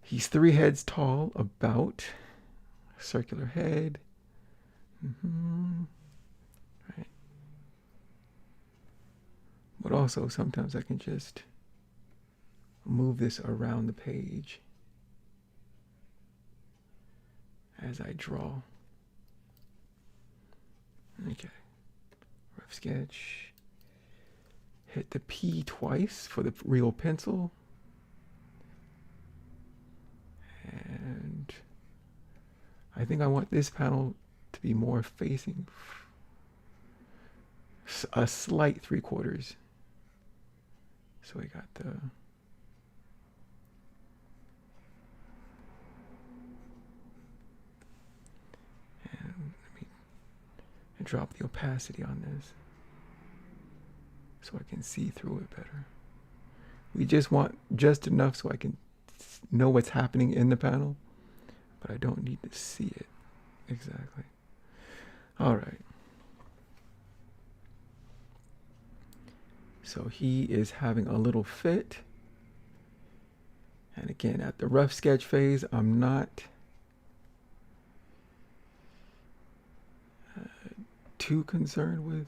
he's 3 heads tall, about, circular head. Right. But also sometimes I can just move this around the page as I draw. Okay, rough sketch. Hit the P twice for the real pencil. And I think I want this panel to be more facing a slight 3/4. So we got the, and let me drop the opacity on this so I can see through it better. We just want just enough so I can know what's happening in the panel, but I don't need to see it exactly. All right. So he is having a little fit. And again, at the rough sketch phase, I'm not too concerned with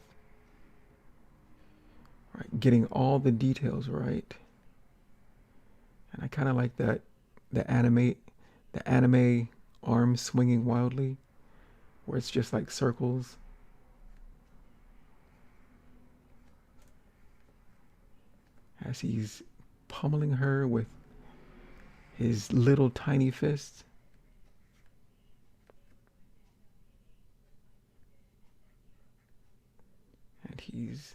getting all the details right. And I kind of like that the anime arms swinging wildly, where it's just like circles. As he's pummeling her with his little tiny fists. And he's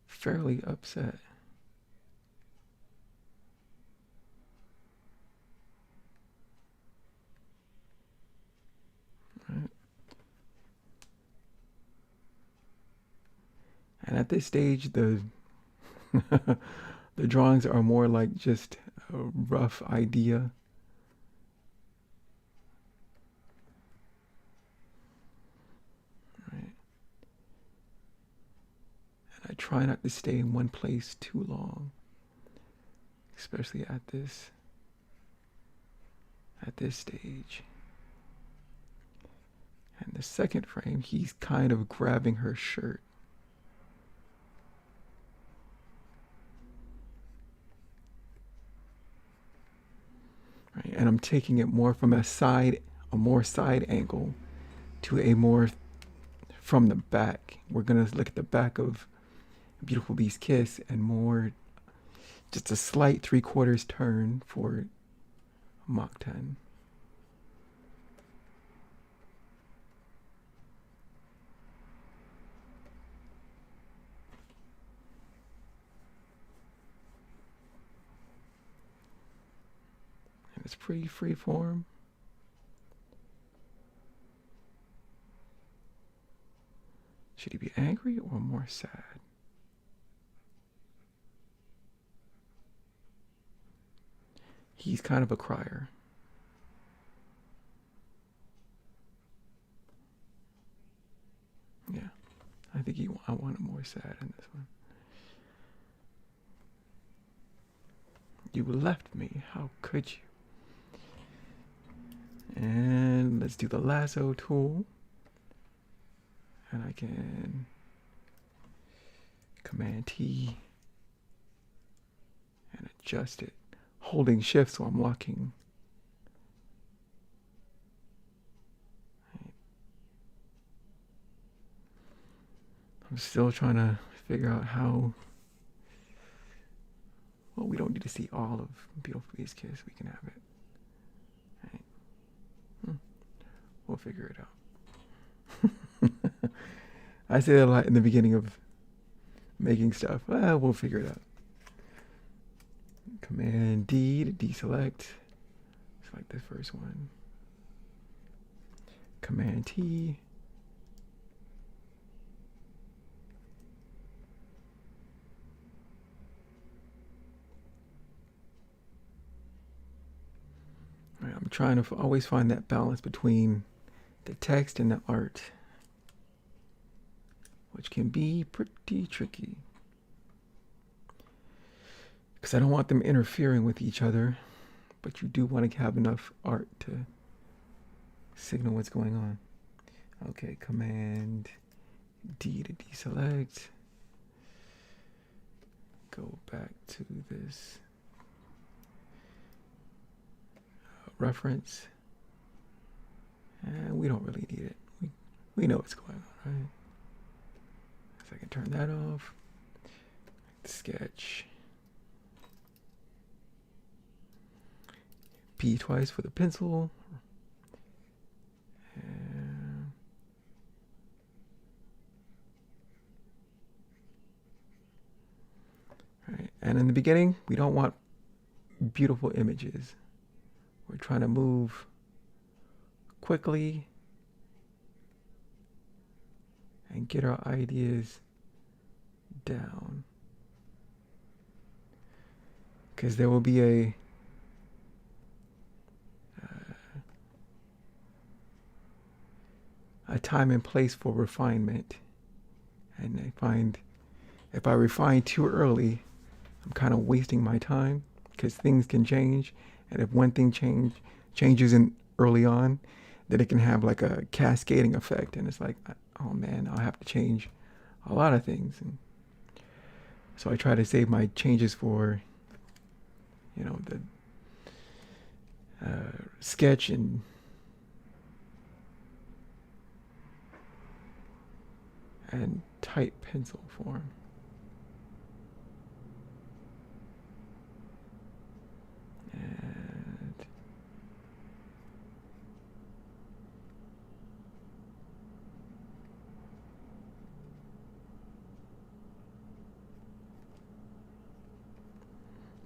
fairly upset. Right. And at this stage, the the drawings are more like just a rough idea. Right. And I try not to stay in one place too long, especially at this stage. And the second frame, he's kind of grabbing her shirt. Right? And I'm taking it more from a more side angle to a more from the back. We're gonna look at the back of Beautiful Beast Kiss and more just a slight 3/4 turn for Mach 10. And it's pretty free form. Should he be angry or more sad? He's kind of a crier. Yeah, I think I want him more sad in this one. You left me, how could you? And let's do the lasso tool. And I can Command T and adjust it, holding shift so I'm locking. I'm still trying to figure out how. Well, we don't need to see all of Beautiful Beast Kiss. We can have it. Right. We'll figure it out. I say that a lot in the beginning of making stuff. Well, we'll figure it out. Command D to deselect. Select the first one. Command T. Right, I'm trying to always find that balance between the text and the art, which can be pretty tricky. Because I don't want them interfering with each other, but you do want to have enough art to signal what's going on. Okay, Command D to deselect. Go back to this reference. And we don't really need it. We know what's going on, right? So I can turn that off. Sketch. P twice for the pencil. And right. And in the beginning, we don't want beautiful images. We're trying to move quickly and get our ideas down. because there will be a time and place for refinement. And I find if I refine too early, I'm kind of wasting my time because things can change. And if one thing changes in early on, then it can have like a cascading effect. And it's like, oh man, I'll have to change a lot of things. And so I try to save my changes for, the sketch and type pencil form.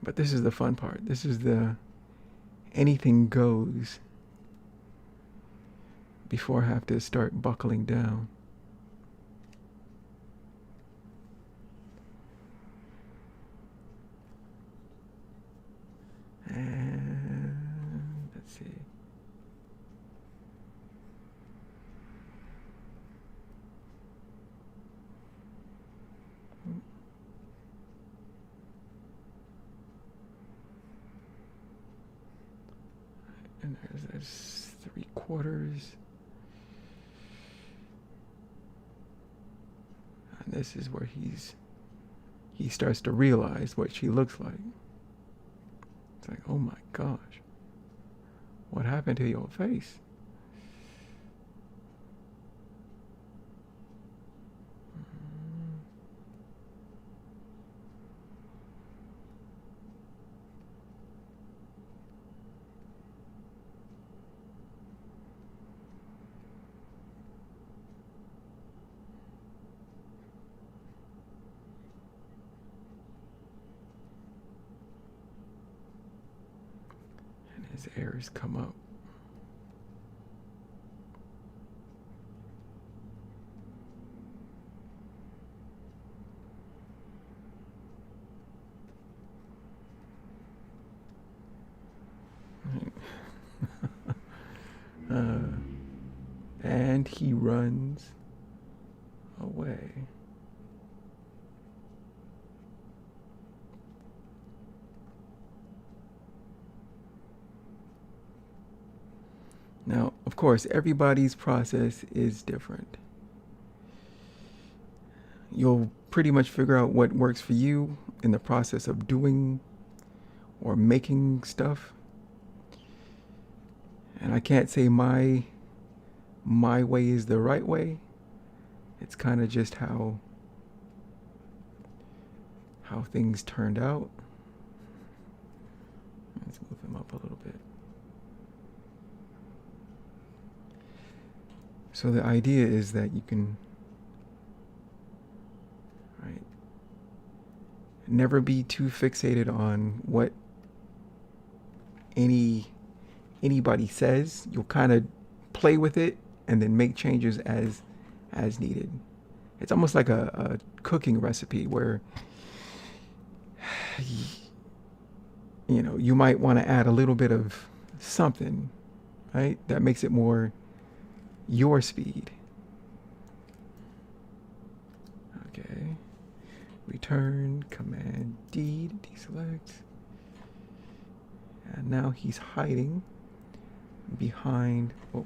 But this is the fun part. This is the anything goes before I have to start buckling down. And let's see. And there's 3/4. And this is where he starts to realize what she looks like. It's like, oh my gosh, what happened to your face? His errors come up. And he runs away. Now, of course, everybody's process is different. You'll pretty much figure out what works for you in the process of doing or making stuff. And I can't say my way is the right way. It's kind of just how things turned out. Let's move him up a little bit. So the idea is that you can, right, never be too fixated on what anybody says. You'll kind of play with it and then make changes as needed. It's almost like a cooking recipe where you might want to add a little bit of something, right, that makes it more your speed. Okay. Return, Command D to deselect. And now he's hiding behind, whoa.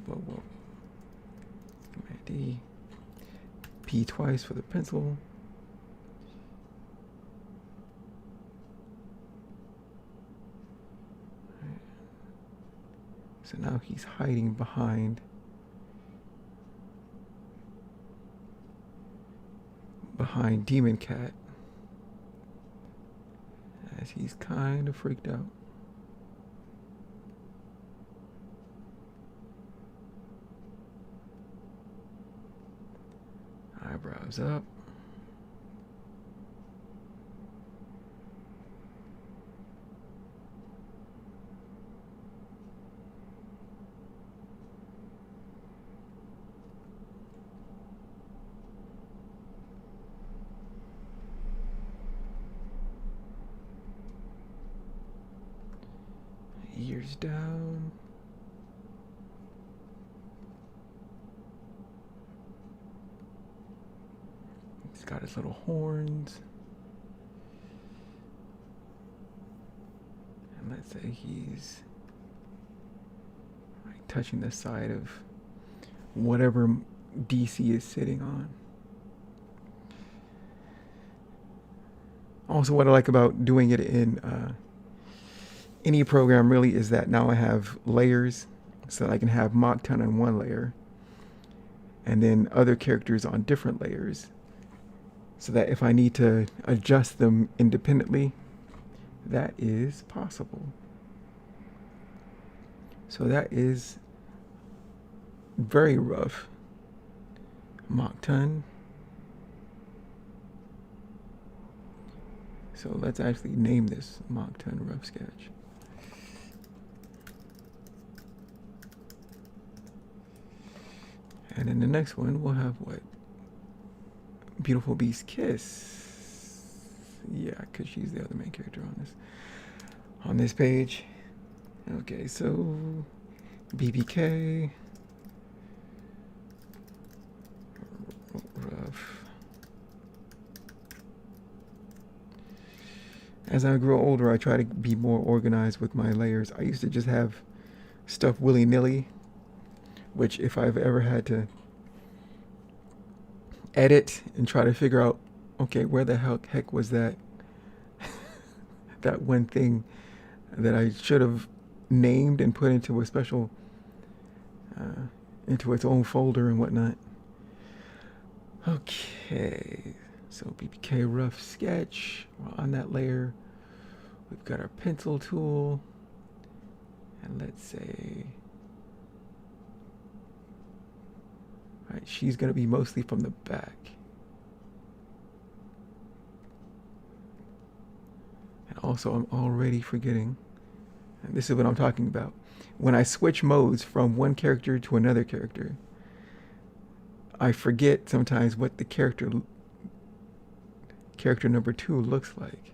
Command D. P twice for the pencil. Right. So now he's hiding behind Demon Cat as he's kind of freaked out. Eyebrows up. ears down. He's got his little horns. And let's say he's like touching the side of whatever DC is sitting on. Also, what I like about doing it in any program really is that now I have layers, so I can have Mach-Ton on one layer and then other characters on different layers, so that if I need to adjust them independently, that is possible. So that is very rough Mach-Ton. So let's actually name this Mach-Ton rough sketch. And in the next one, we'll have what? Beautiful Beast Kiss. Yeah, because she's the other main character on this page. Okay, so BBK. Rough. As I grow older, I try to be more organized with my layers. I used to just have stuff willy-nilly, which if I've ever had to edit and try to figure out, okay, where the heck was that that one thing that I should have named and put into a special into its own folder and whatnot. Okay, so BBK rough sketch. We're on that layer. We've got our pencil tool, and let's say, all right, she's going to be mostly from the back. And also, I'm already forgetting, and this is what I'm talking about. When I switch modes from one character to another character, I forget sometimes what the character number 2 looks like.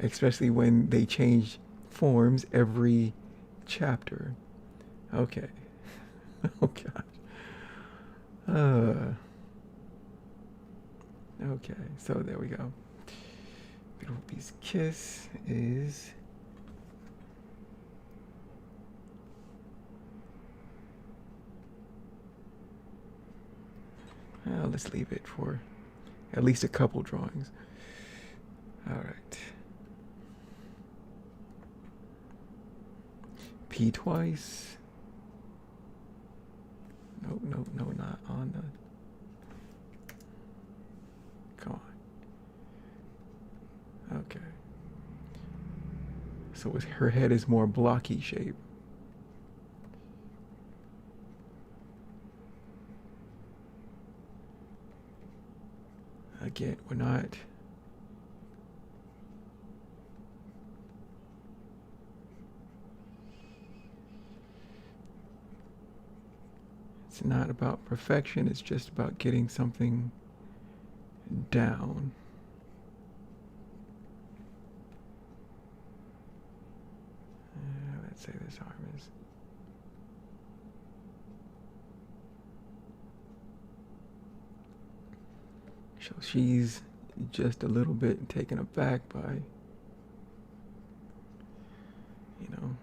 Especially when they change forms every chapter. Okay. Oh gosh. Okay, so there we go. Beautiful Beast Kiss is well, let's leave it for at least a couple drawings. All right. P twice. No, not on the. Come on. Okay. So her head is more blocky shape. Again, we're not. It's not about perfection, it's just about getting something down. Let's say this arm is. So she's just a little bit taken aback by, you know,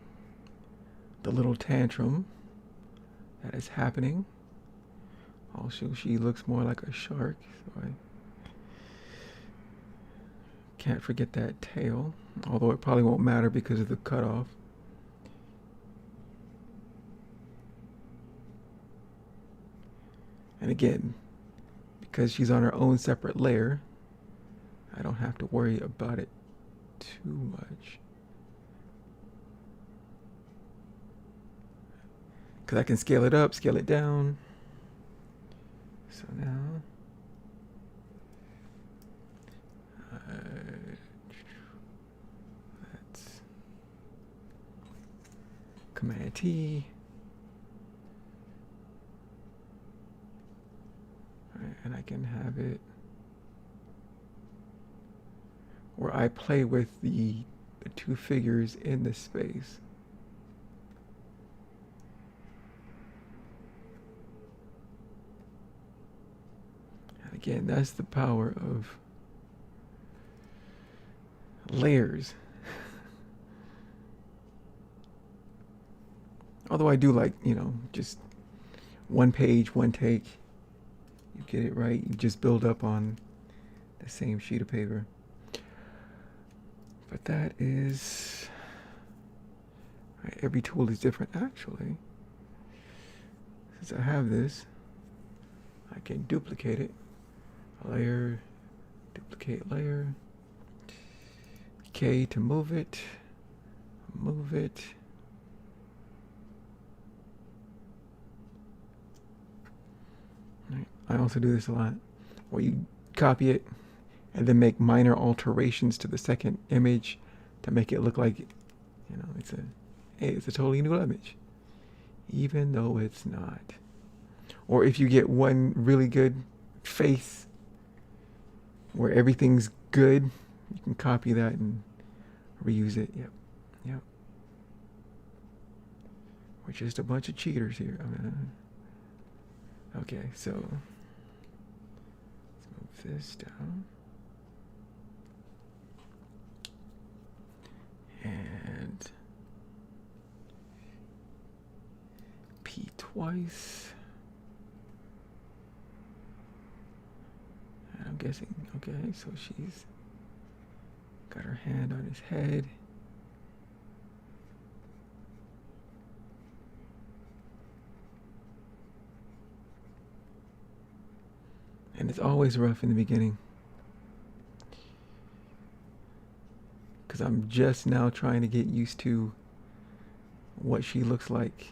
the little tantrum that is happening. Also, she looks more like a shark, so I can't forget that tail, although it probably won't matter because of the cutoff. And again, because she's on her own separate layer, I don't have to worry about it too much. Because I can scale it up, scale it down. So now, let's Command T. All right, and I can have it where I play with the the two figures in the space. And again, that's the power of layers. Although I do like, just one page, one take. You get it right. You just build up on the same sheet of paper. But that is... Right, every tool is different. Actually, since I have this, I can duplicate it. Layer, duplicate layer. K to move it. Move it. Right. I also do this a lot, where you copy it and then make minor alterations to the second image to make it look like, it's a totally new image, even though it's not. Or if you get one really good face where everything's good, you can copy that and reuse it. Yep. We're just a bunch of cheaters here. Okay, so let's move this down. And P twice. And I'm guessing, okay, so she's got her hand on his head. And it's always rough in the beginning, because I'm just now trying to get used to what she looks like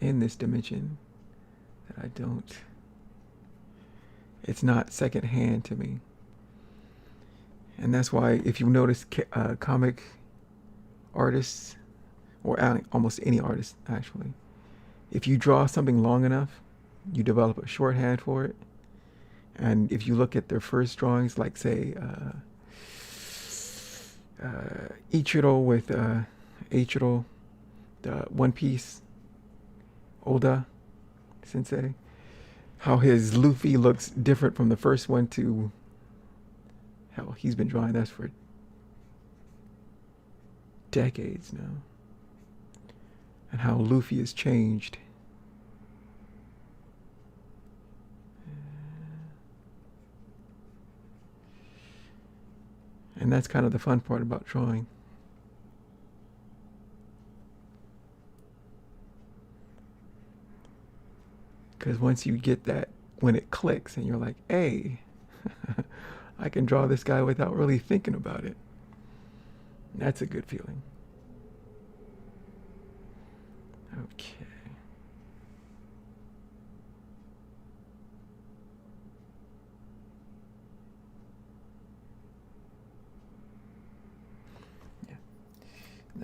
in this dimension, that I don't, it's not secondhand to me. And that's why, if you notice, comic artists, or almost any artist actually, if you draw something long enough, you develop a shorthand for it. And if you look at their first drawings, like say Ichiro with Ichiro, the One Piece, Oda Sensei, how his Luffy looks different from the first one to, hell, he's been drawing that for decades now. And how Luffy has changed. And that's kind of the fun part about drawing. Because once you get that, when it clicks and you're like, hey, I can draw this guy without really thinking about it. That's a good feeling. Okay.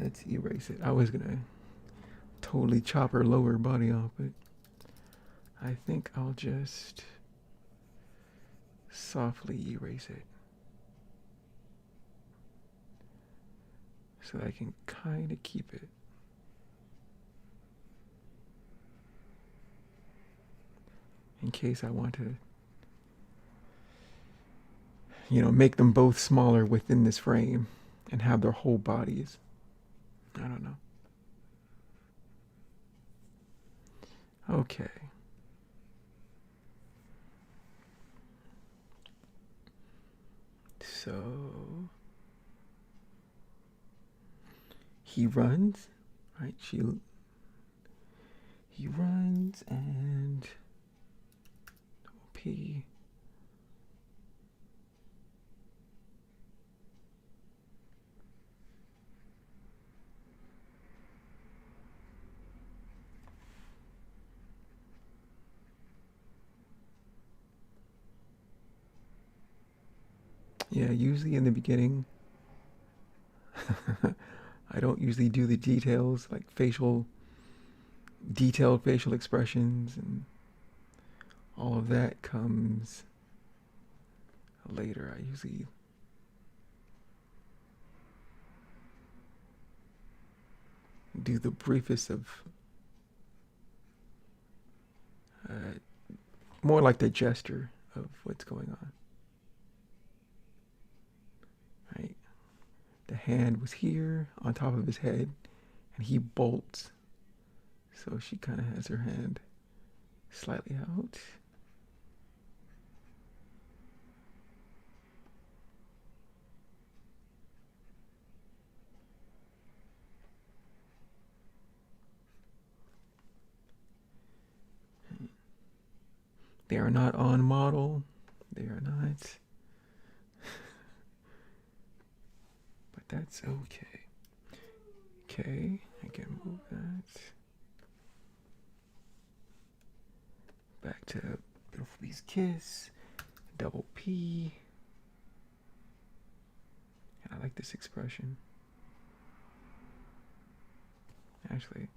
Let's erase it. I was gonna totally chop her lower body off, but I think I'll just softly erase it so that I can kind of keep it. In case I want to, make them both smaller within this frame and have their whole bodies. I don't know. Okay. So he runs, right? He runs and P. Yeah, usually in the beginning, I don't usually do the details, like detailed facial expressions, and all of that comes later. I usually do the briefest of, more like the gesture of what's going on. Right? The hand was here on top of his head, and he bolts. So she kind of has her hand slightly out. They are not on model. They are not. But that's okay. Okay, I can move that. Back to Beautiful Beast Kiss. Double P. And I like this expression. Actually,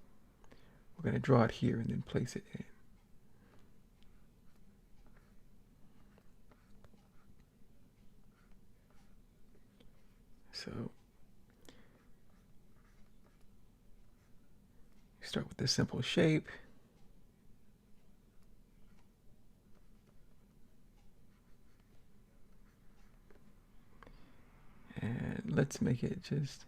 we're going to draw it here and then place it in. So, start with this simple shape. And let's make it just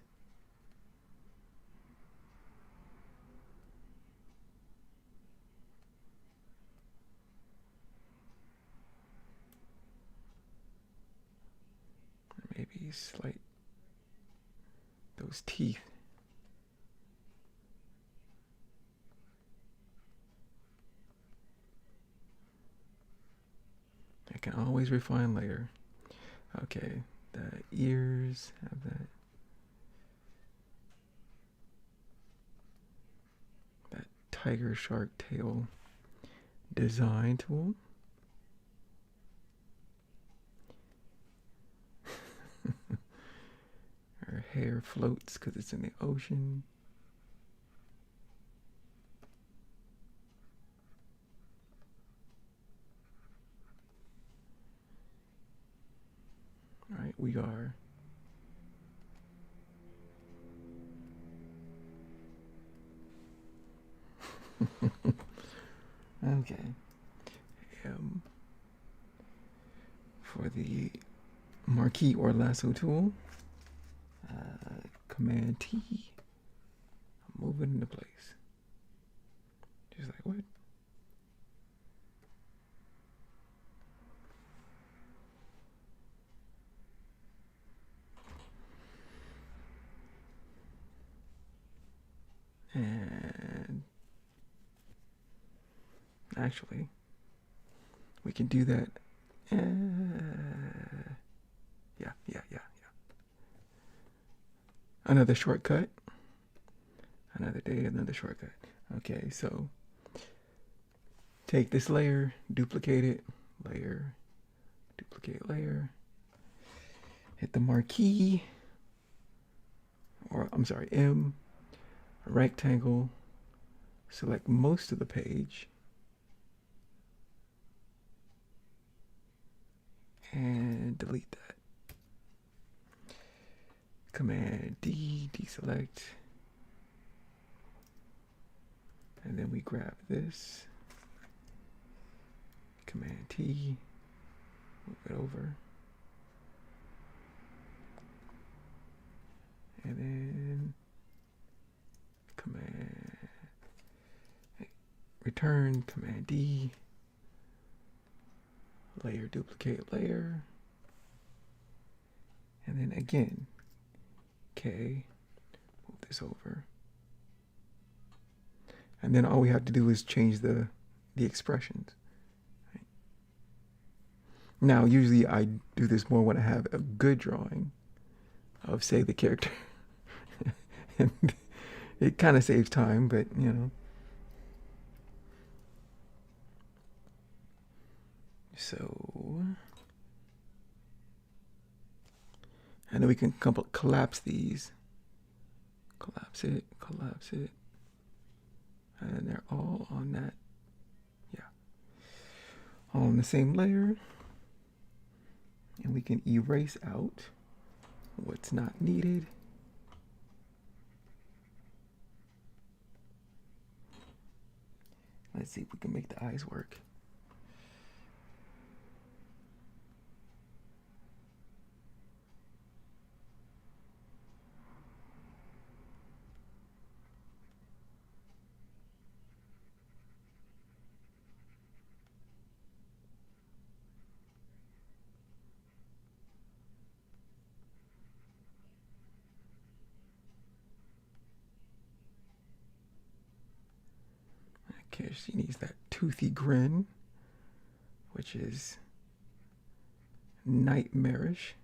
maybe slight those teeth. I can always refine later. Okay, the ears have that tiger shark tail design tool. Her hair floats because it's in the ocean. All right, we are okay. For the marquee or lasso tool, Command T, move it into place. Just like what? And actually, we can do that. Yeah. Another shortcut. Another day, another shortcut. Okay, so take this layer, duplicate it, layer, duplicate layer, hit the marquee, or I'm sorry, M, rectangle, select most of the page, and delete that. Command D, deselect, and then we grab this, Command T, move it over, and then return, Command D, layer, duplicate layer, and then again, K, move this over. And then all we have to do is change the expressions. Right? Now, usually I do this more when I have a good drawing of, say, the character. And it kind of saves time, but, you know. So, and then we can collapse these. Collapse it. And they're all on that, all on the same layer. And we can erase out what's not needed. Let's see if we can make the eyes work. Okay, she needs that toothy grin, which is nightmarish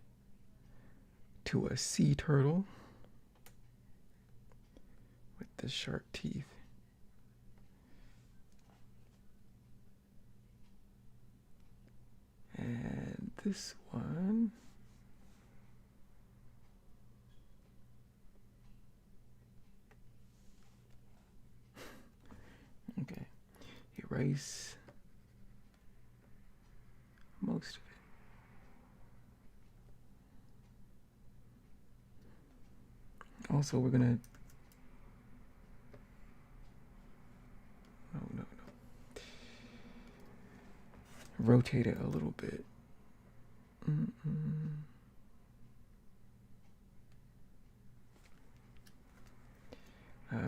to a sea turtle with the sharp teeth. And this one, okay, erase most of it. Also, we're gonna, no, rotate it a little bit.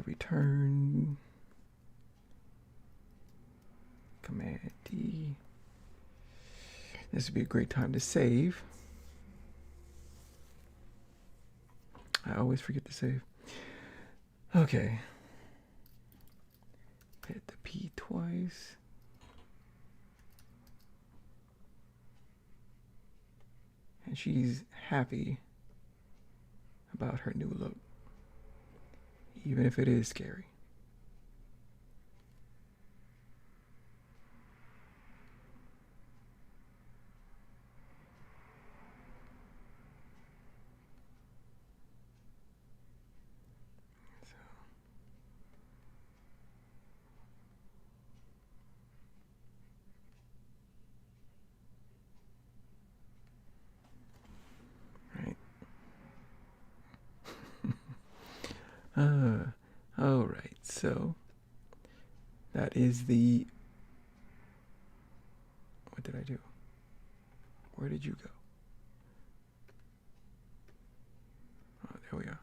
Return, Command D. This would be a great time to save. I always forget to save. Okay. Hit the P twice. And she's happy about her new look, even if it is scary. All right, so that is the, what did I do? Where did you go? Oh, there we are.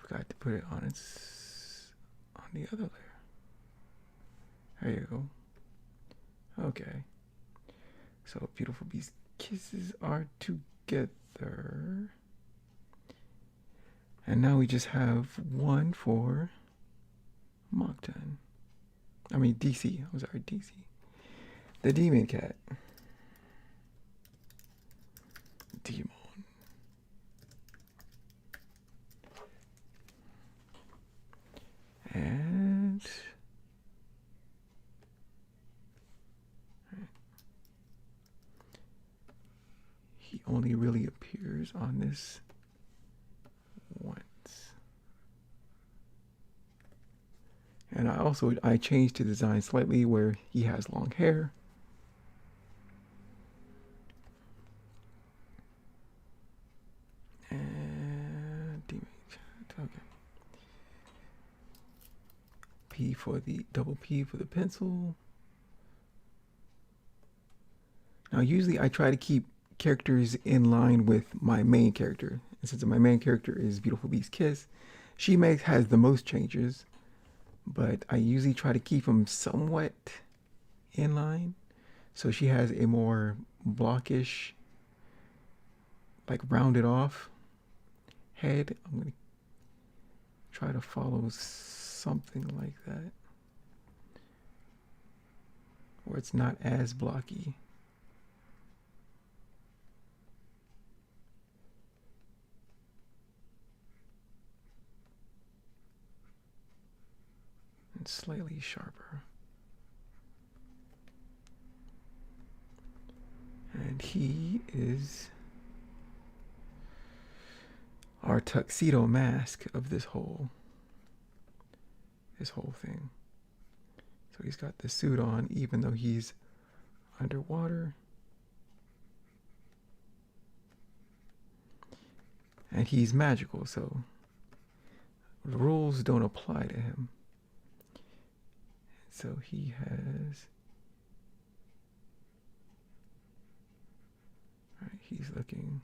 Forgot to put it on the other layer. There you go. Okay. So Beautiful Beast kisses are together. And now we just have one for Mockton. I mean DC. I'm sorry, DC. The Demon Cat. Demon. And he only really appears on this once. And I changed the design slightly where he has long hair. And okay. P for the double P for the pencil. Now usually I try to keep characters in line with my main character. And since my main character is Beautiful Beast Kiss, she has the most changes, but I usually try to keep them somewhat in line. So she has a more blockish, like rounded off head. I'm going to try to follow something like that, where it's not as blocky. And slightly sharper. And he is our tuxedo mask of this whole thing. So he's got the suit on even though he's underwater. And he's magical, so the rules don't apply to him. So he has, all right, he's looking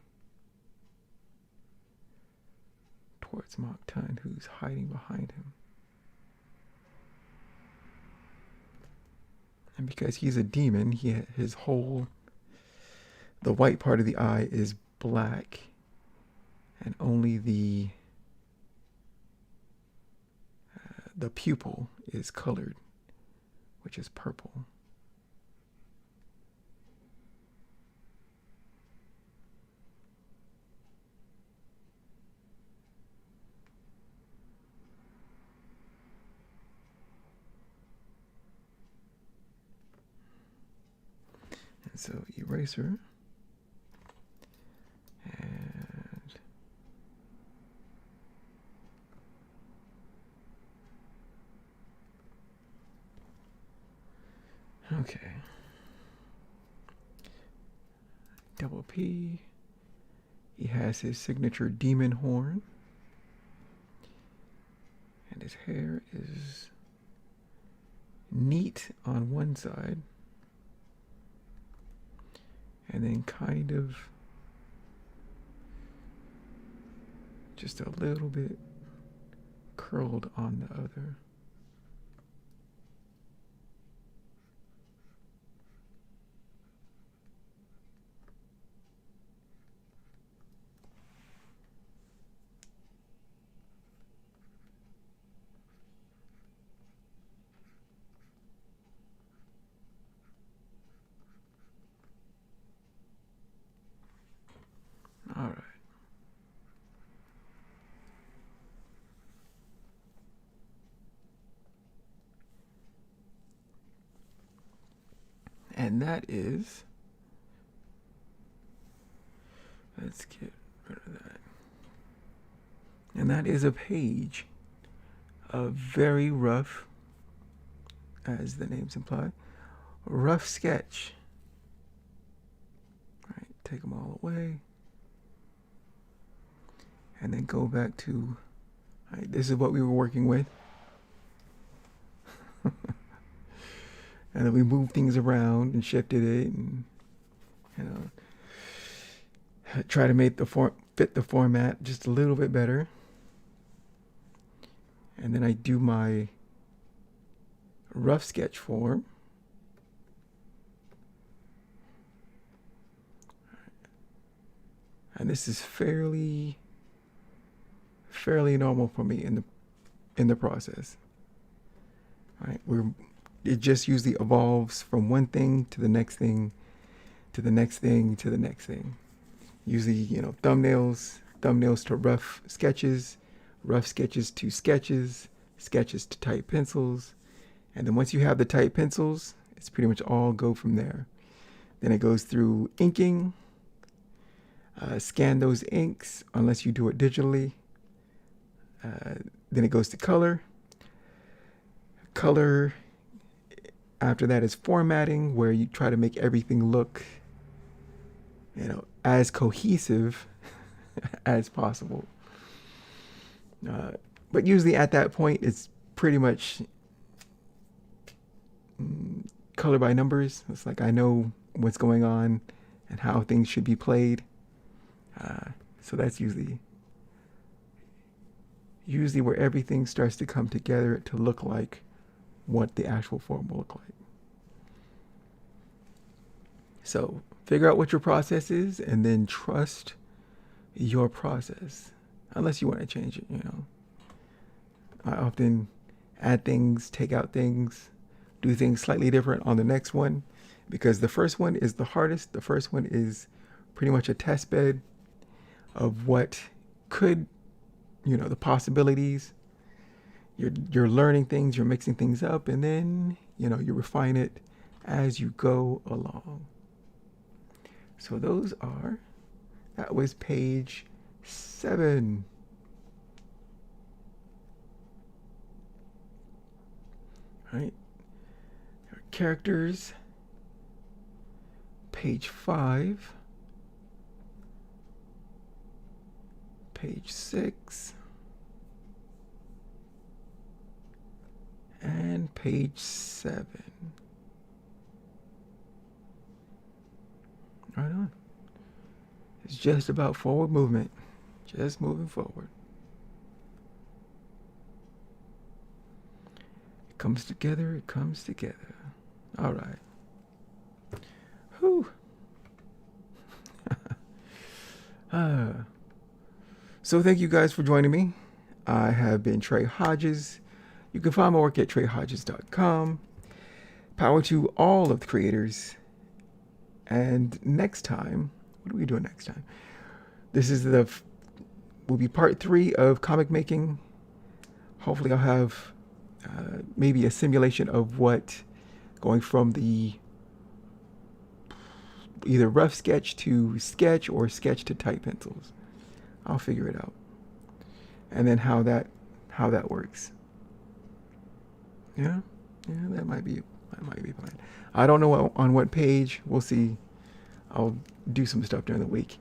towards Moktun, who's hiding behind him. And because he's a demon, his whole, the white part of the eye is black, and only the pupil is colored, which is purple. And so eraser, and okay, double P. He has his signature demon horn, and his hair is neat on one side, and then kind of just a little bit curled on the other. All right. And that is, let's get rid of that. And that is a page of very rough, as the names imply, rough sketch. All right, take them all away. And then go back to, all right, this is what we were working with. And then we moved things around and shifted it, and try to make fit the format just a little bit better. And then I do my rough sketch form. And this is fairly normal for me in the process. All right, it just usually evolves from one thing to the next thing, to the next thing, to the next thing. Usually, thumbnails to rough sketches to sketches, sketches to type pencils. And then once you have the type pencils, it's pretty much all go from there. Then it goes through inking, scan those inks unless you do it digitally. Then it goes to color. Color, after that, is formatting, where you try to make everything look, as cohesive as possible. But usually at that point, it's pretty much color by numbers. It's like I know what's going on and how things should be played. So that's usually where everything starts to come together to look like what the actual form will look like. So figure out what your process is, and then trust your process, unless you want to change it. I often add things, take out things, do things slightly different on the next one, because the first one is the hardest. The first one is pretty much a test bed of what could, the possibilities. You're learning things, you're mixing things up, and then, you refine it as you go along. So that was page 7. All right. Characters, page 5. Page 6. And page 7. Right on. It's just about forward movement. Just moving forward. It comes together, it comes together. All right. Whew. So thank you guys for joining me. I have been Trey Hodges. You can find my work at treyhodges.com. Power to all of the creators. And next time, what are we doing next time? This is will be part 3 of comic making. Hopefully I'll have maybe a simulation of what going from the either rough sketch to sketch or sketch to type pencils. I'll figure it out. And then how that works. Yeah, that might be fine. I don't know on what page. We'll see. I'll do some stuff during the week.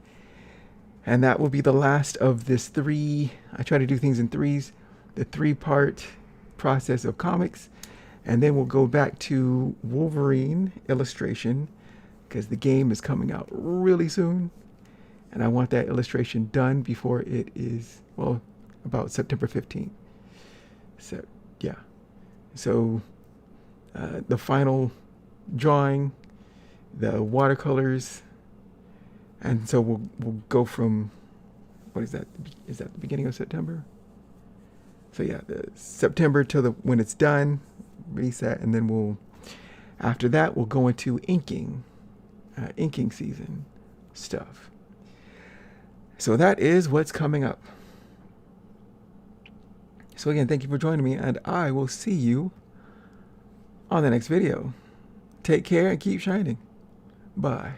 And that will be the last of this 3. I try to do things in 3s. The 3-part process of comics. And then we'll go back to Wolverine illustration because the game is coming out really soon. And I want that illustration done before it is, well, about September 15th. So, yeah. So, the final drawing, the watercolors, and so we'll go from, what is that? Is that the beginning of September? So yeah, the September till when it's done, reset, and then after that we'll go into inking season stuff. So that is what's coming up. So again, thank you for joining me, and I will see you on the next video. Take care and keep shining. Bye.